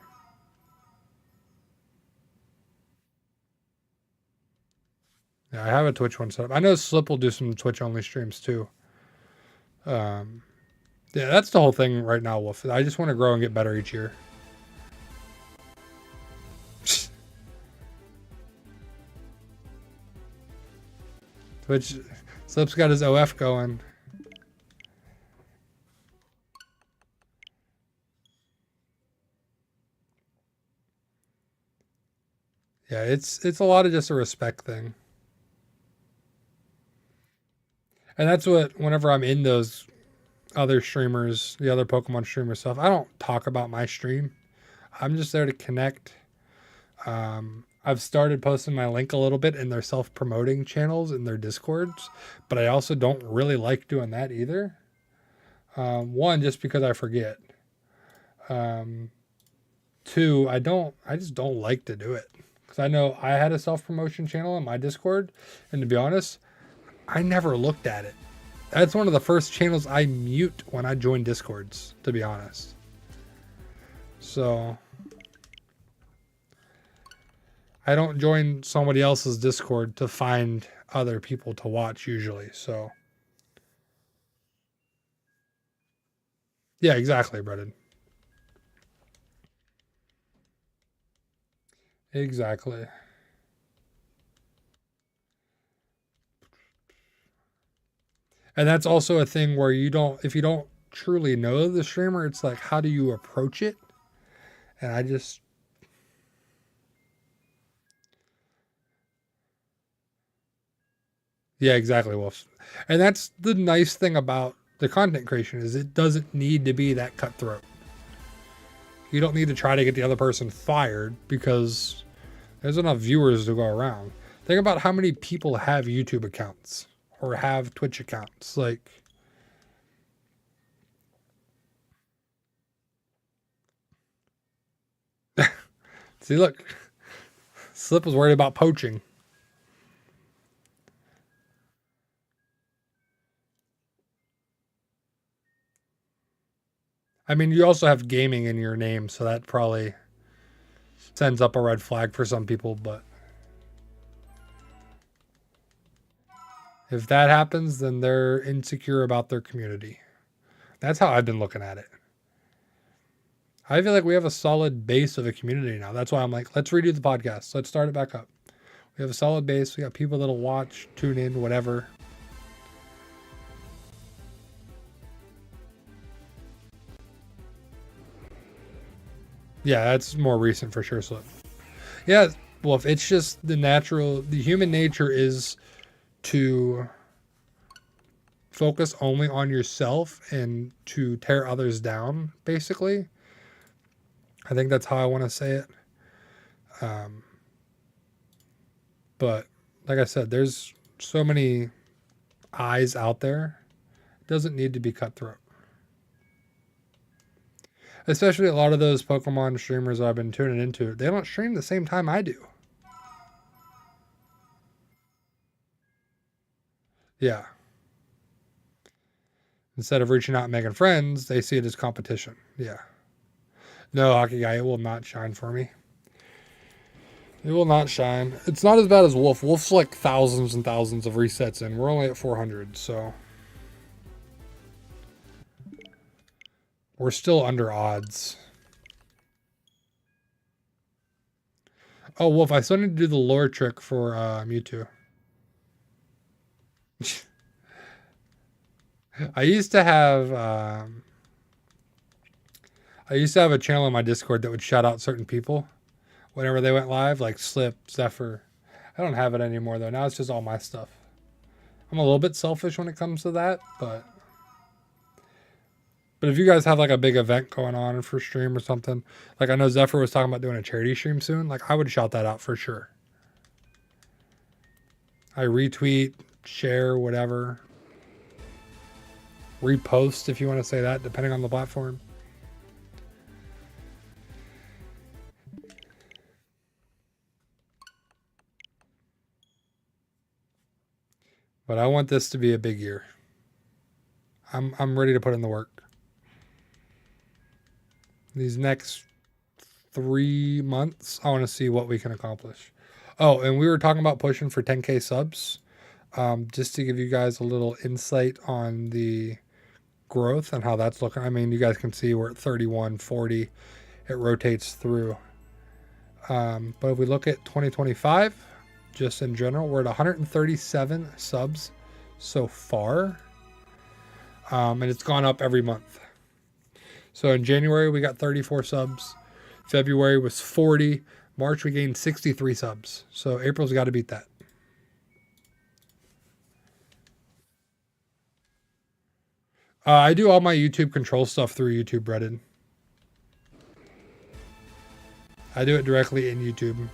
Yeah, I have a Twitch one set up. I know Slip will do some Twitch only streams too. Yeah, that's the whole thing right now, Wolf. I just want to grow and get better each year. Twitch, Slip's got his OF going. Yeah, it's a lot of just a respect thing. And that's what whenever I'm in those other streamers, the other Pokemon streamer stuff, I don't talk about my stream. I'm just there to connect. I've started posting my link a little bit in their self-promoting channels in their Discords, but I also don't really like doing that either. One, just because I forget. Two, I just don't like to do it. Because I know I had a self-promotion channel in my Discord, and to be honest, I never looked at it. That's one of the first channels I mute when I join Discords, to be honest. So I don't join somebody else's Discord to find other people to watch usually. So yeah, exactly, Brendan. Exactly. And that's also a thing where if you don't truly know the streamer, it's like, how do you approach it? And I just, yeah, exactly, Wolf. And that's the nice thing about the content creation is it doesn't need to be that cutthroat. You don't need to try to get the other person fired because there's enough viewers to go around. Think about how many people have YouTube accounts or have Twitch accounts. Like, see, look, Slip was worried about poaching. I mean, you also have gaming in your name, so that probably sends up a red flag for some people. But if that happens, then they're insecure about their community. That's how I've been looking at it. I feel like we have a solid base of a community now. That's why I'm like, let's redo the podcast. Let's start it back up. We have a solid base. We got people that'll watch, tune in, whatever. Yeah, that's more recent for sure. So, yeah, well, if it's just the human nature is to focus only on yourself and to tear others down, basically. I think that's how I want to say it. Um, but like I said, there's so many eyes out there. It doesn't need to be cutthroat. Especially a lot of those Pokemon streamers I've been tuning into, they don't stream the same time I do. Yeah. Instead of reaching out and making friends, they see it as competition. Yeah. No, Hockey Guy, it will not shine for me. It will not shine. It's not as bad as Wolf. Wolf's like thousands and thousands of resets in. We're only at 400, so we're still under odds. Oh, Wolf, I still need to do the lore trick for Mewtwo. I used to have a channel on my Discord that would shout out certain people whenever they went live, like Slip, Zephyr. I don't have it anymore though. Now it's just all my stuff. I'm a little bit selfish when it comes to that, but if you guys have like a big event going on for stream or something, like I know Zephyr was talking about doing a charity stream soon, like I would shout that out for sure. I retweet, share, whatever. Repost if you want to say that, depending on the platform. But I want this to be a big year. I'm ready to put in the work. These next 3 months, I want to see what we can accomplish. Oh, and we were talking about pushing for 10K subs. Just to give you guys a little insight on the growth and how that's looking. I mean, you guys can see we're at 31, 40. It rotates through. But if we look at 2025, just in general, we're at 137 subs so far. And it's gone up every month. So in January, we got 34 subs. February was 40. March, we gained 63 subs. So April's got to beat that. I do all my YouTube control stuff through YouTube Reddit. I do it directly in YouTube.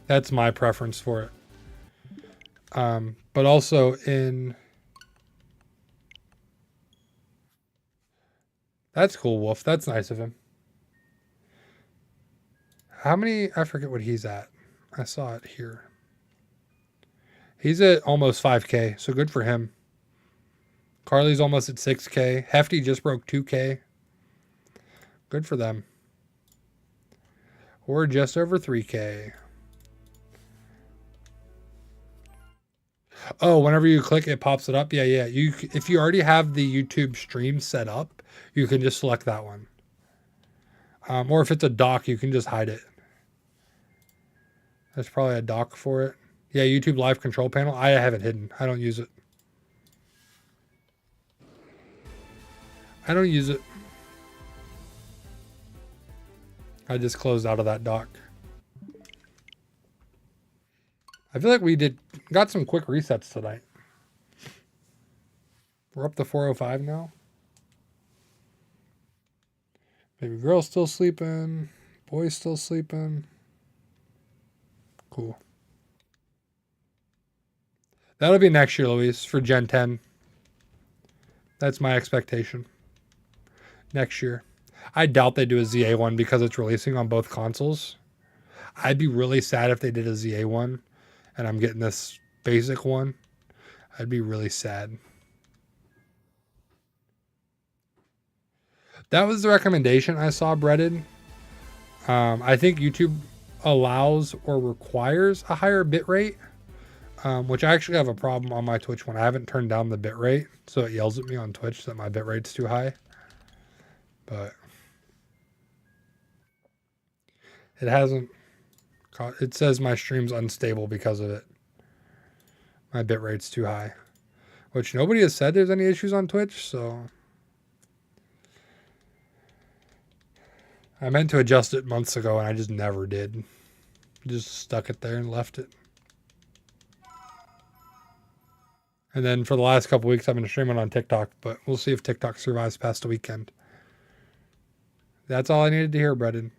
That's my preference for it. But also in... That's cool, Wolf. That's nice of him. How many... I forget what he's at. I saw it here. He's at almost 5K, so good for him. Carly's almost at 6K. Hefty just broke 2K. Good for them. We're just over 3K. Oh, whenever you click, it pops it up. Yeah. If you already have the YouTube stream set up, you can just select that one. Or if it's a dock, you can just hide it. There's probably a dock for it. Yeah, YouTube Live Control Panel. I have it hidden. I don't use it. I don't use it. I just closed out of that dock. I feel like we got some quick resets tonight. We're up to 405 now. Baby girl's still sleeping. Boy's still sleeping. Cool. That'll be next year, Luis, for Gen 10. That's my expectation. Next year. I doubt they do a ZA one because it's releasing on both consoles. I'd be really sad if they did a ZA one and I'm getting this basic one. I'd be really sad. That was the recommendation I saw, Breaded. I think YouTube allows or requires a higher bit rate, which I actually have a problem on my Twitch one. I haven't turned down the bit rate, so it yells at me on Twitch that my bit rate's too high. but it hasn't. It says my stream's unstable because of it. My bitrate's too high, which nobody has said there's any issues on Twitch, so I meant to adjust it months ago and I just never did. Just stuck it there and left it. And then for the last couple weeks, I've been streaming on TikTok, but we'll see if TikTok survives past the weekend. That's all I needed to hear, Brendan.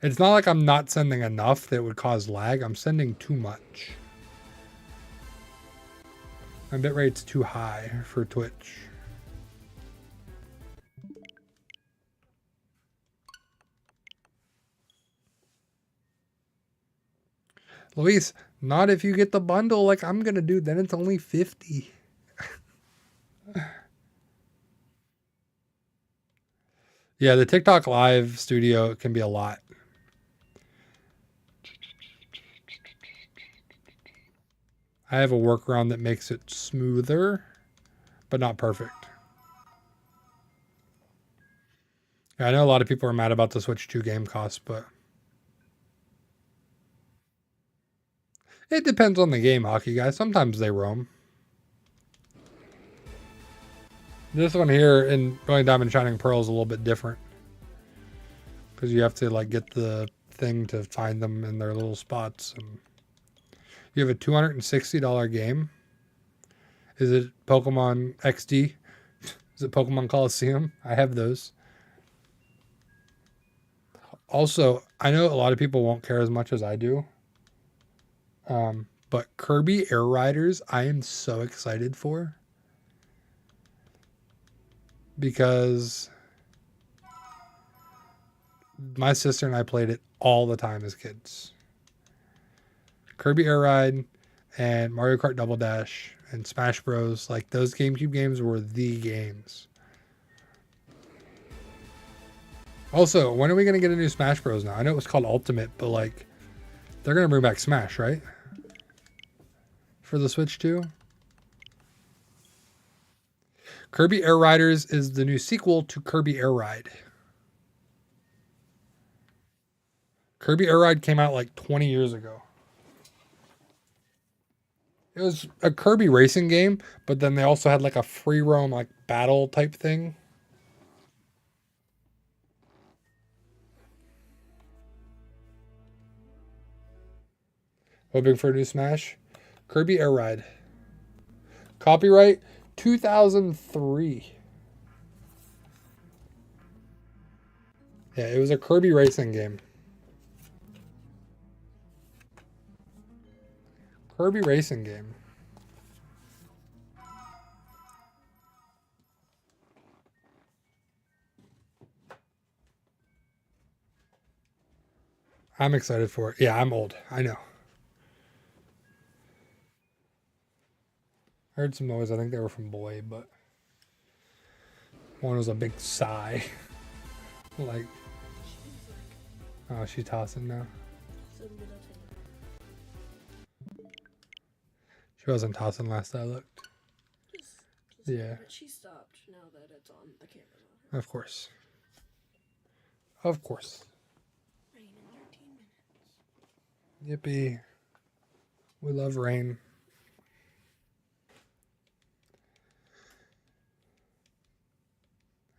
It's not like I'm not sending enough that would cause lag. I'm sending too much. My bitrate's too high for Twitch. Luis, not if you get the bundle like I'm going to do. Then it's only 50. Yeah, the TikTok live studio can be a lot. I have a workaround that makes it smoother, but not perfect. Yeah, I know a lot of people are mad about the Switch 2 game cost, but it depends on the game, hockey guys. Sometimes they roam. This one here in Brilliant Diamond Shining Pearl is a little bit different because you have to like get the thing to find them in their little spots. And you have a $260 game. Is it Pokemon XD? Is it Pokemon Coliseum? I have those. Also, I know a lot of people won't care as much as I do. But Kirby Air Riders, I am so excited for. Because my sister and I played it all the time as kids. Kirby Air Ride and Mario Kart Double Dash and Smash Bros. Like those GameCube games were the games. Also, when are we going to get a new Smash Bros. Now? I know it was called Ultimate, but like they're going to bring back Smash, right? For the Switch 2. Kirby Air Riders is the new sequel to Kirby Air Ride. Kirby Air Ride came out like 20 years ago. It was a Kirby racing game, but then they also had like a free roam like battle type thing. Hoping for a new Smash. Kirby Air Ride. Copyright 2003. Yeah, it was a Kirby racing game. Kirby racing game. I'm excited for it. Yeah, I'm old. I know. I heard some noise. I think they were from Boy, but one was a big sigh. Like, oh, she's tossing now. She wasn't tossing last I looked. Yeah. But she stopped now that it's on the camera. Of course. Of course. Rain in 13 minutes. Yippee. We love rain.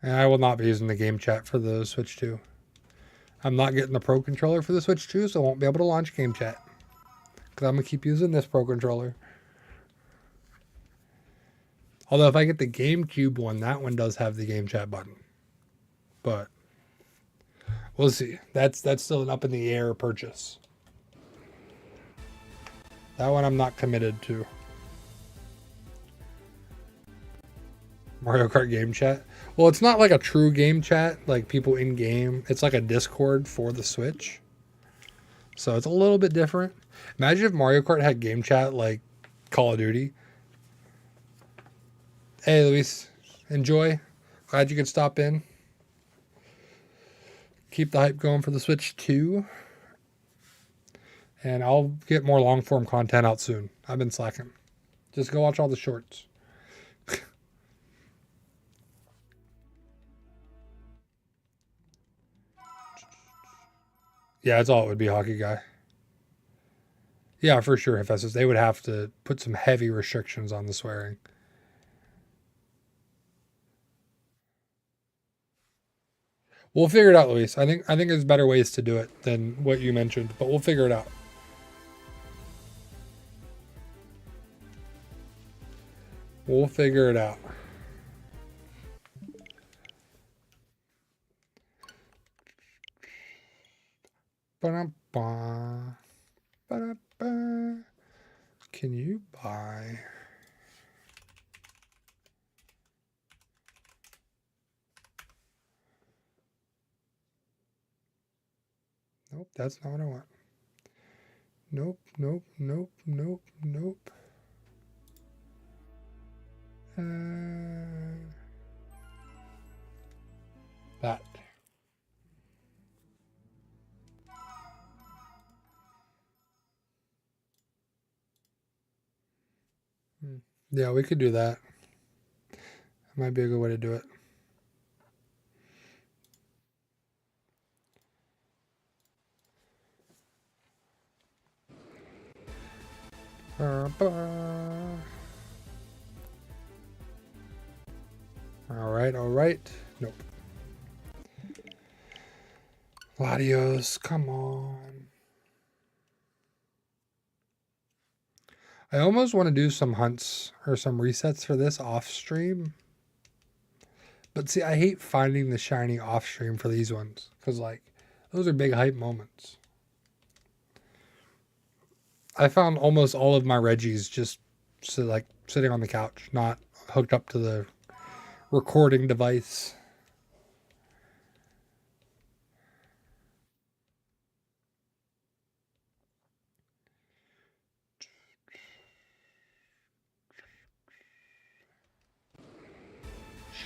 And I will not be using the game chat for the Switch 2. I'm not getting the Pro Controller for the Switch 2, so I won't be able to launch game chat. Because I'm going to keep using this Pro Controller. Although if I get the GameCube one, that one does have the game chat button. But we'll see. That's still an up in the air purchase. That one I'm not committed to. Mario Kart game chat. Well, it's not like a true game chat, like people in game. It's like a Discord for the Switch. So it's a little bit different. Imagine if Mario Kart had game chat like Call of Duty. Hey, Luis. Enjoy. Glad you could stop in. Keep the hype going for the Switch 2. And I'll get more long form content out soon. I've been slacking. Just go watch all the shorts. Yeah, that's all it would be, hockey guy. Yeah, for sure, Hephaestus. They would have to put some heavy restrictions on the swearing. We'll figure it out, Luis. I think there's better ways to do it than what you mentioned, but we'll figure it out. We'll figure it out. Ba-da-ba. Ba-da-ba. Can you buy? Nope, that's not what I want. Nope, nope, nope, nope, nope. That. Yeah, we could do that. That might be a good way to do it. All right, all right. Nope. Latios, come on. I almost want to do some hunts or some resets for this off stream. But see, I hate finding the shiny off stream for these ones because, like, those are big hype moments. I found almost all of my Reggies just like sitting on the couch, not hooked up to the recording device.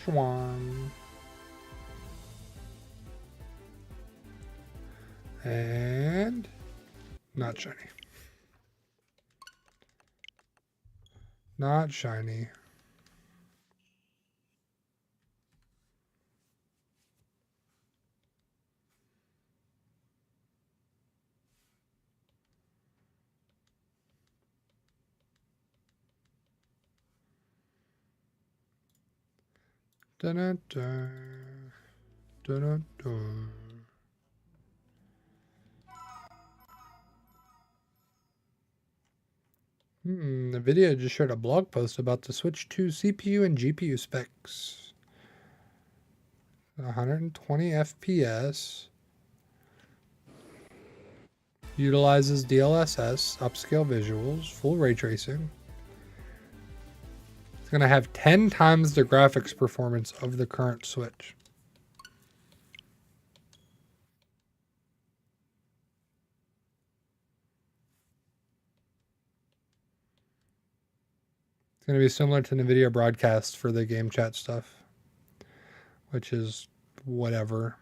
Schwan. And not shiny. Not shiny. Dun-dun-dun. Dun-dun-dun. The video just shared a blog post about the Switch 2 CPU and GPU specs. 120 FPS. Utilizes DLSS, upscale visuals, full ray tracing. It's going to have 10 times the graphics performance of the current Switch. It's going to be similar to NVIDIA broadcast for the game chat stuff, which is whatever.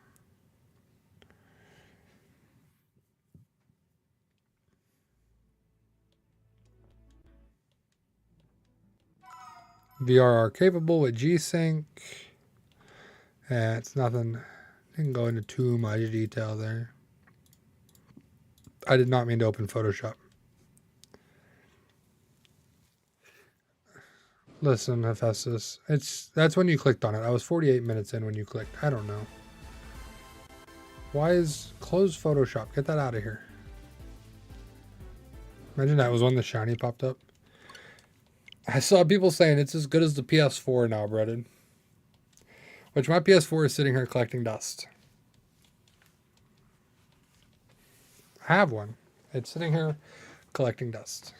VRR capable with G-Sync. It's nothing. Didn't go into too much detail there. I did not mean to open Photoshop. Listen, Hephaestus, that's when you clicked on it. I was 48 minutes in when you clicked. I don't know. Why is close Photoshop? Get that out of here. Imagine that was when the shiny popped up. I saw people saying it's as good as the PS4 now, Brennan. Which my PS4 is sitting here collecting dust. I have one. It's sitting here collecting dust.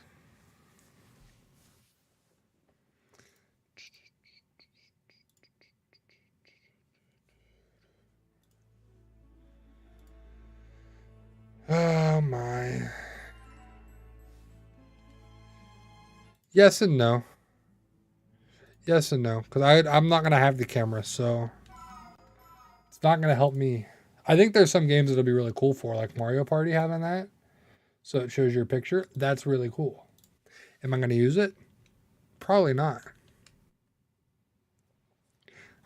Oh my. Yes and no. Yes and no. Because I'm not going to have the camera, so it's not going to help me. I think there's some games that'll be really cool for, like Mario Party having that. So it shows your picture. That's really cool. Am I going to use it? Probably not.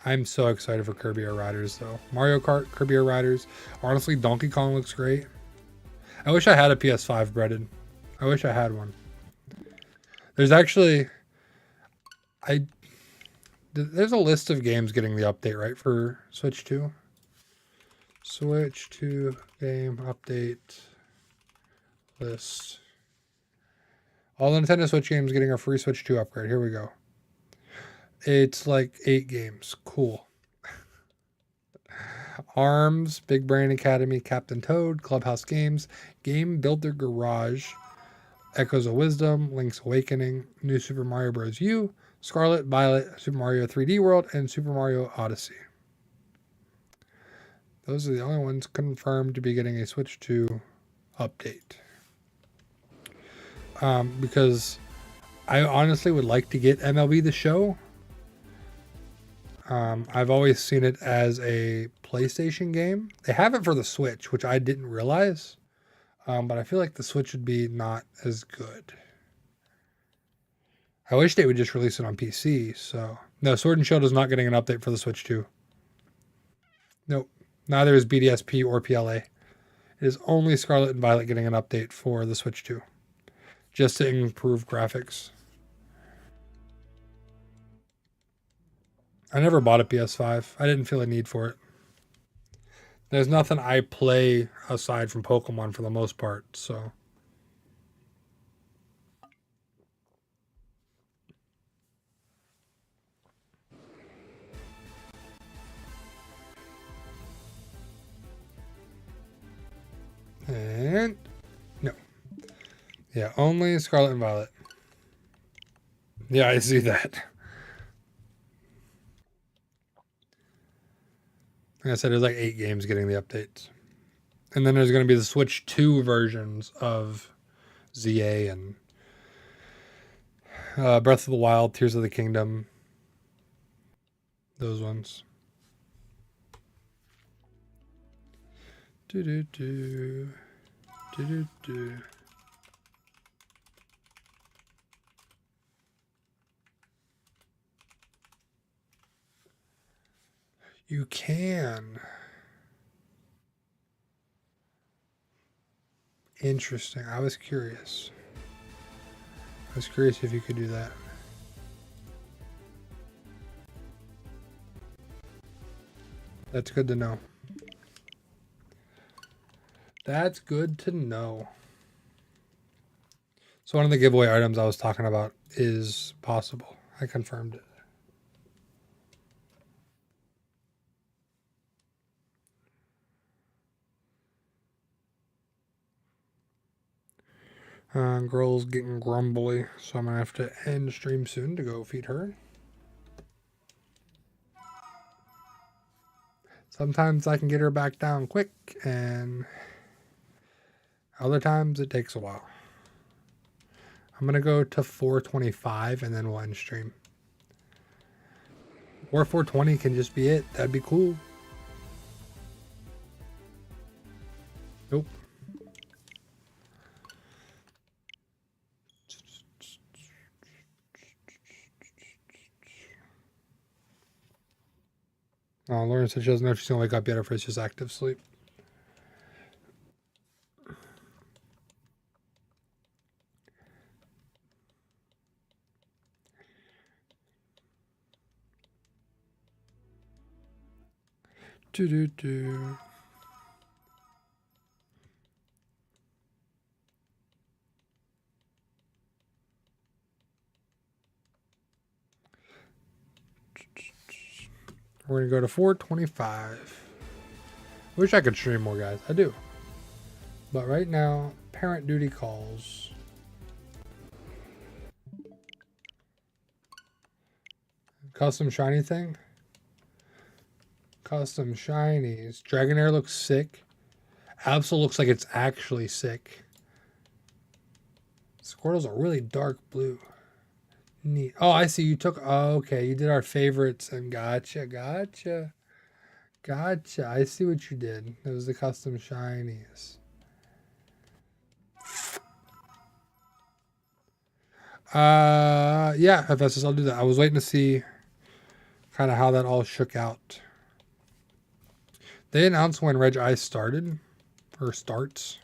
I'm so excited for Kirby Air Riders, though. Mario Kart, Kirby Air Riders. Honestly, Donkey Kong looks great. I wish I had a PS5 breaded. I wish I had one. There's actually there's a list of games getting the update, right, for Switch 2? Switch 2 game update list. All the Nintendo Switch games getting a free Switch 2 upgrade. Here we go. It's like 8 games. Cool. ARMS, Big Brain Academy, Captain Toad, Clubhouse Games, Game Builder Garage, Echoes of Wisdom, Link's Awakening, New Super Mario Bros. U, Scarlet, Violet, Super Mario 3D World, and Super Mario Odyssey. Those are the only ones confirmed to be getting a Switch 2 update. Because I honestly would like to get MLB The Show. I've always seen it as a PlayStation game. They have it for the Switch, which I didn't realize. But I feel like the Switch would be not as good. I wish they would just release it on PC. So no, Sword and Shield is not getting an update for the Switch 2. Nope. Neither is BDSP or PLA. It is only Scarlet and Violet getting an update for the Switch 2. Just to improve graphics. I never bought a PS5. I didn't feel a need for it. There's nothing I play aside from Pokemon for the most part, so. And no. Yeah, only Scarlet and Violet. Yeah, I see that. Like I said, there's like 8 games getting the updates. And then there's going to be the Switch 2 versions of ZA and Breath of the Wild, Tears of the Kingdom. Those ones. Do do do. Do do do. You can. Interesting. I was curious. I was curious if you could do that. That's good to know. That's good to know. So one of the giveaway items I was talking about is possible. I confirmed it. Girl's getting grumbly, so I'm going to have to end stream soon to go feed her. Sometimes I can get her back down quick, and other times it takes a while. I'm going to go to 425, and then we'll end stream. Or 420 can just be it. That'd be cool. Nope. Lauren said she doesn't know if she's going to wake up yet or if it's just active sleep. Do do do. We're going to go to 425. Wish I could stream more, guys. I do. But right now, parent duty calls. Custom shiny thing. Custom shinies. Dragonair looks sick. Absol looks like it's actually sick. Squirtle's a really dark blue. Neat. Oh, I see. You took. Oh, okay. You did our favorites and gotcha. I see what you did. It was the custom shinies. Yeah, Hephaestus, I'll do that. I was waiting to see kind of how that all shook out. They announced when Reg Ice started or starts.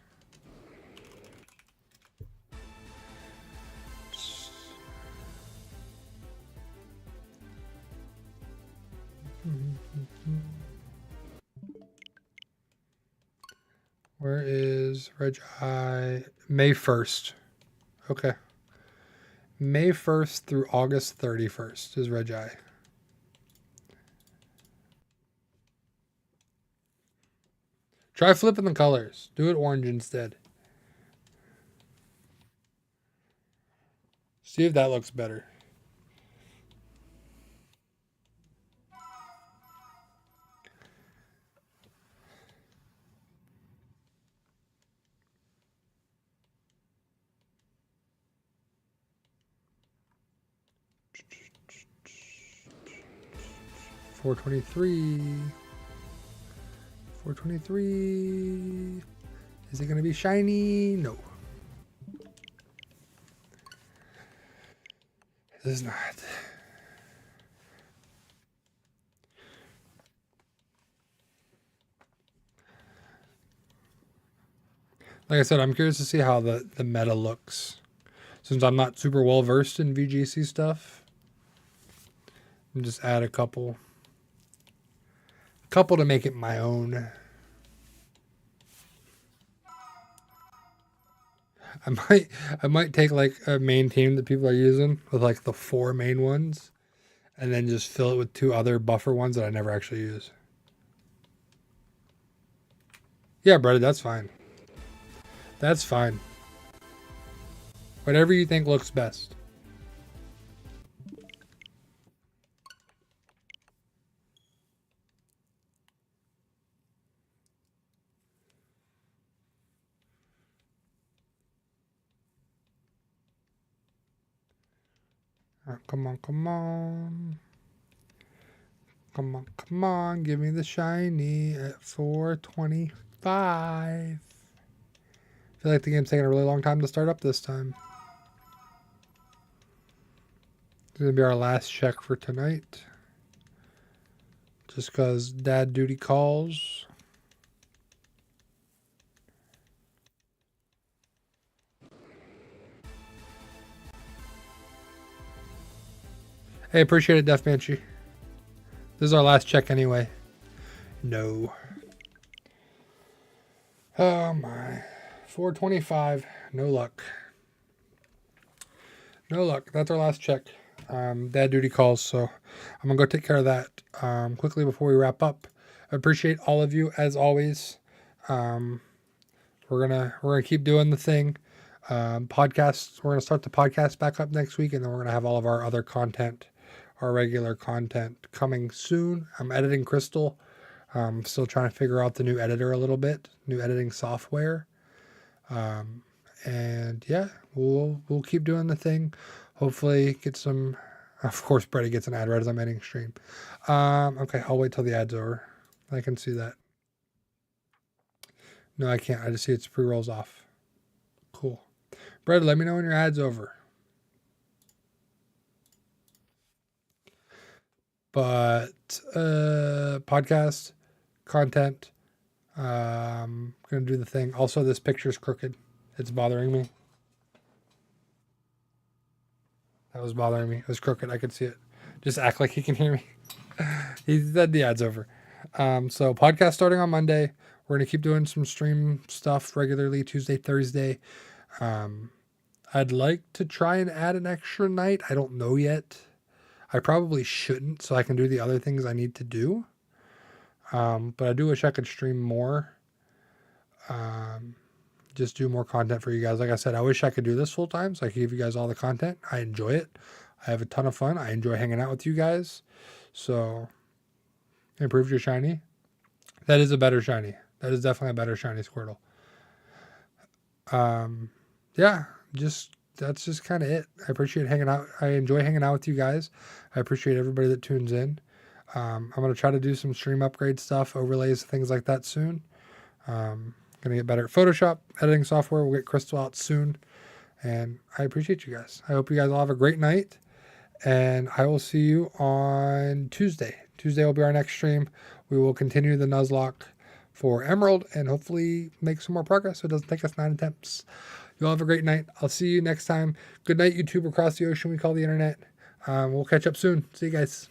Where is Regi? May 1st. Okay. May 1st through August 31st is Regi. Try flipping the colors. Do it orange instead. See if that looks better. $423. $423. Is it going to be shiny? No. It is not. Like I said, I'm curious to see how the meta looks. Since I'm not super well versed in VGC stuff, I'll just add a couple to make it my own. I might take like a main team that people are using with like the 4 main ones, and then just fill it with 2 other buffer ones that I never actually use. Yeah, brother, that's fine. That's fine. Whatever you think looks best. Come on, come on. Come on, come on. Give me the shiny at 425. I feel like the game's taking a really long time to start up this time. It's going to be our last check for tonight. Just because dad duty calls. Hey, appreciate it, Death Banshee. This is our last check anyway. No. Oh my. 425. No luck. No luck. That's our last check. Dad duty calls, so I'm gonna go take care of that quickly before we wrap up. I appreciate all of you as always. We're gonna keep doing the thing. Podcasts. We're gonna start the podcast back up next week, and then we're gonna have all of our other content, our regular content coming soon. I'm editing Crystal. Still trying to figure out the new editor a little bit, new editing software. And yeah, we'll keep doing the thing. Hopefully get some. Of course, Brady gets an ad right as I'm ending stream. Okay, I'll wait till the ad's over. I can see that. No, I can't. I just see its pre-rolls off. Cool. Brad, let me know when your ad's over. But podcast content. Gonna do the thing. Also, this picture's crooked. It's bothering me. That was bothering me. It was crooked. I could see it. Just act like he can hear me. He said the ad's over. So podcast starting on Monday. We're gonna keep doing some stream stuff regularly Tuesday, Thursday. I'd like to try and add an extra night. I don't know yet. I probably shouldn't, so I can do the other things I need to do. But I do wish I could stream more. Just do more content for you guys. Like I said, I wish I could do this full time so I could give you guys all the content. I enjoy it. I have a ton of fun. I enjoy hanging out with you guys. So, improved your shiny. That is a better shiny. That is definitely a better shiny Squirtle. Yeah, that's just kind of it. I appreciate hanging out. I enjoy hanging out with you guys. I appreciate everybody that tunes in. I'm going to try to do some stream upgrade stuff, overlays, things like that soon. Going to get better at Photoshop, editing software. We'll get Crystal out soon. And I appreciate you guys. I hope you guys all have a great night. And I will see you on Tuesday. Tuesday will be our next stream. We will continue the Nuzlocke for Emerald and hopefully make some more progress so it doesn't take us 9 attempts. You all have a great night. I'll see you next time. Good night, YouTube across the ocean we call the internet. We'll catch up soon. See you guys.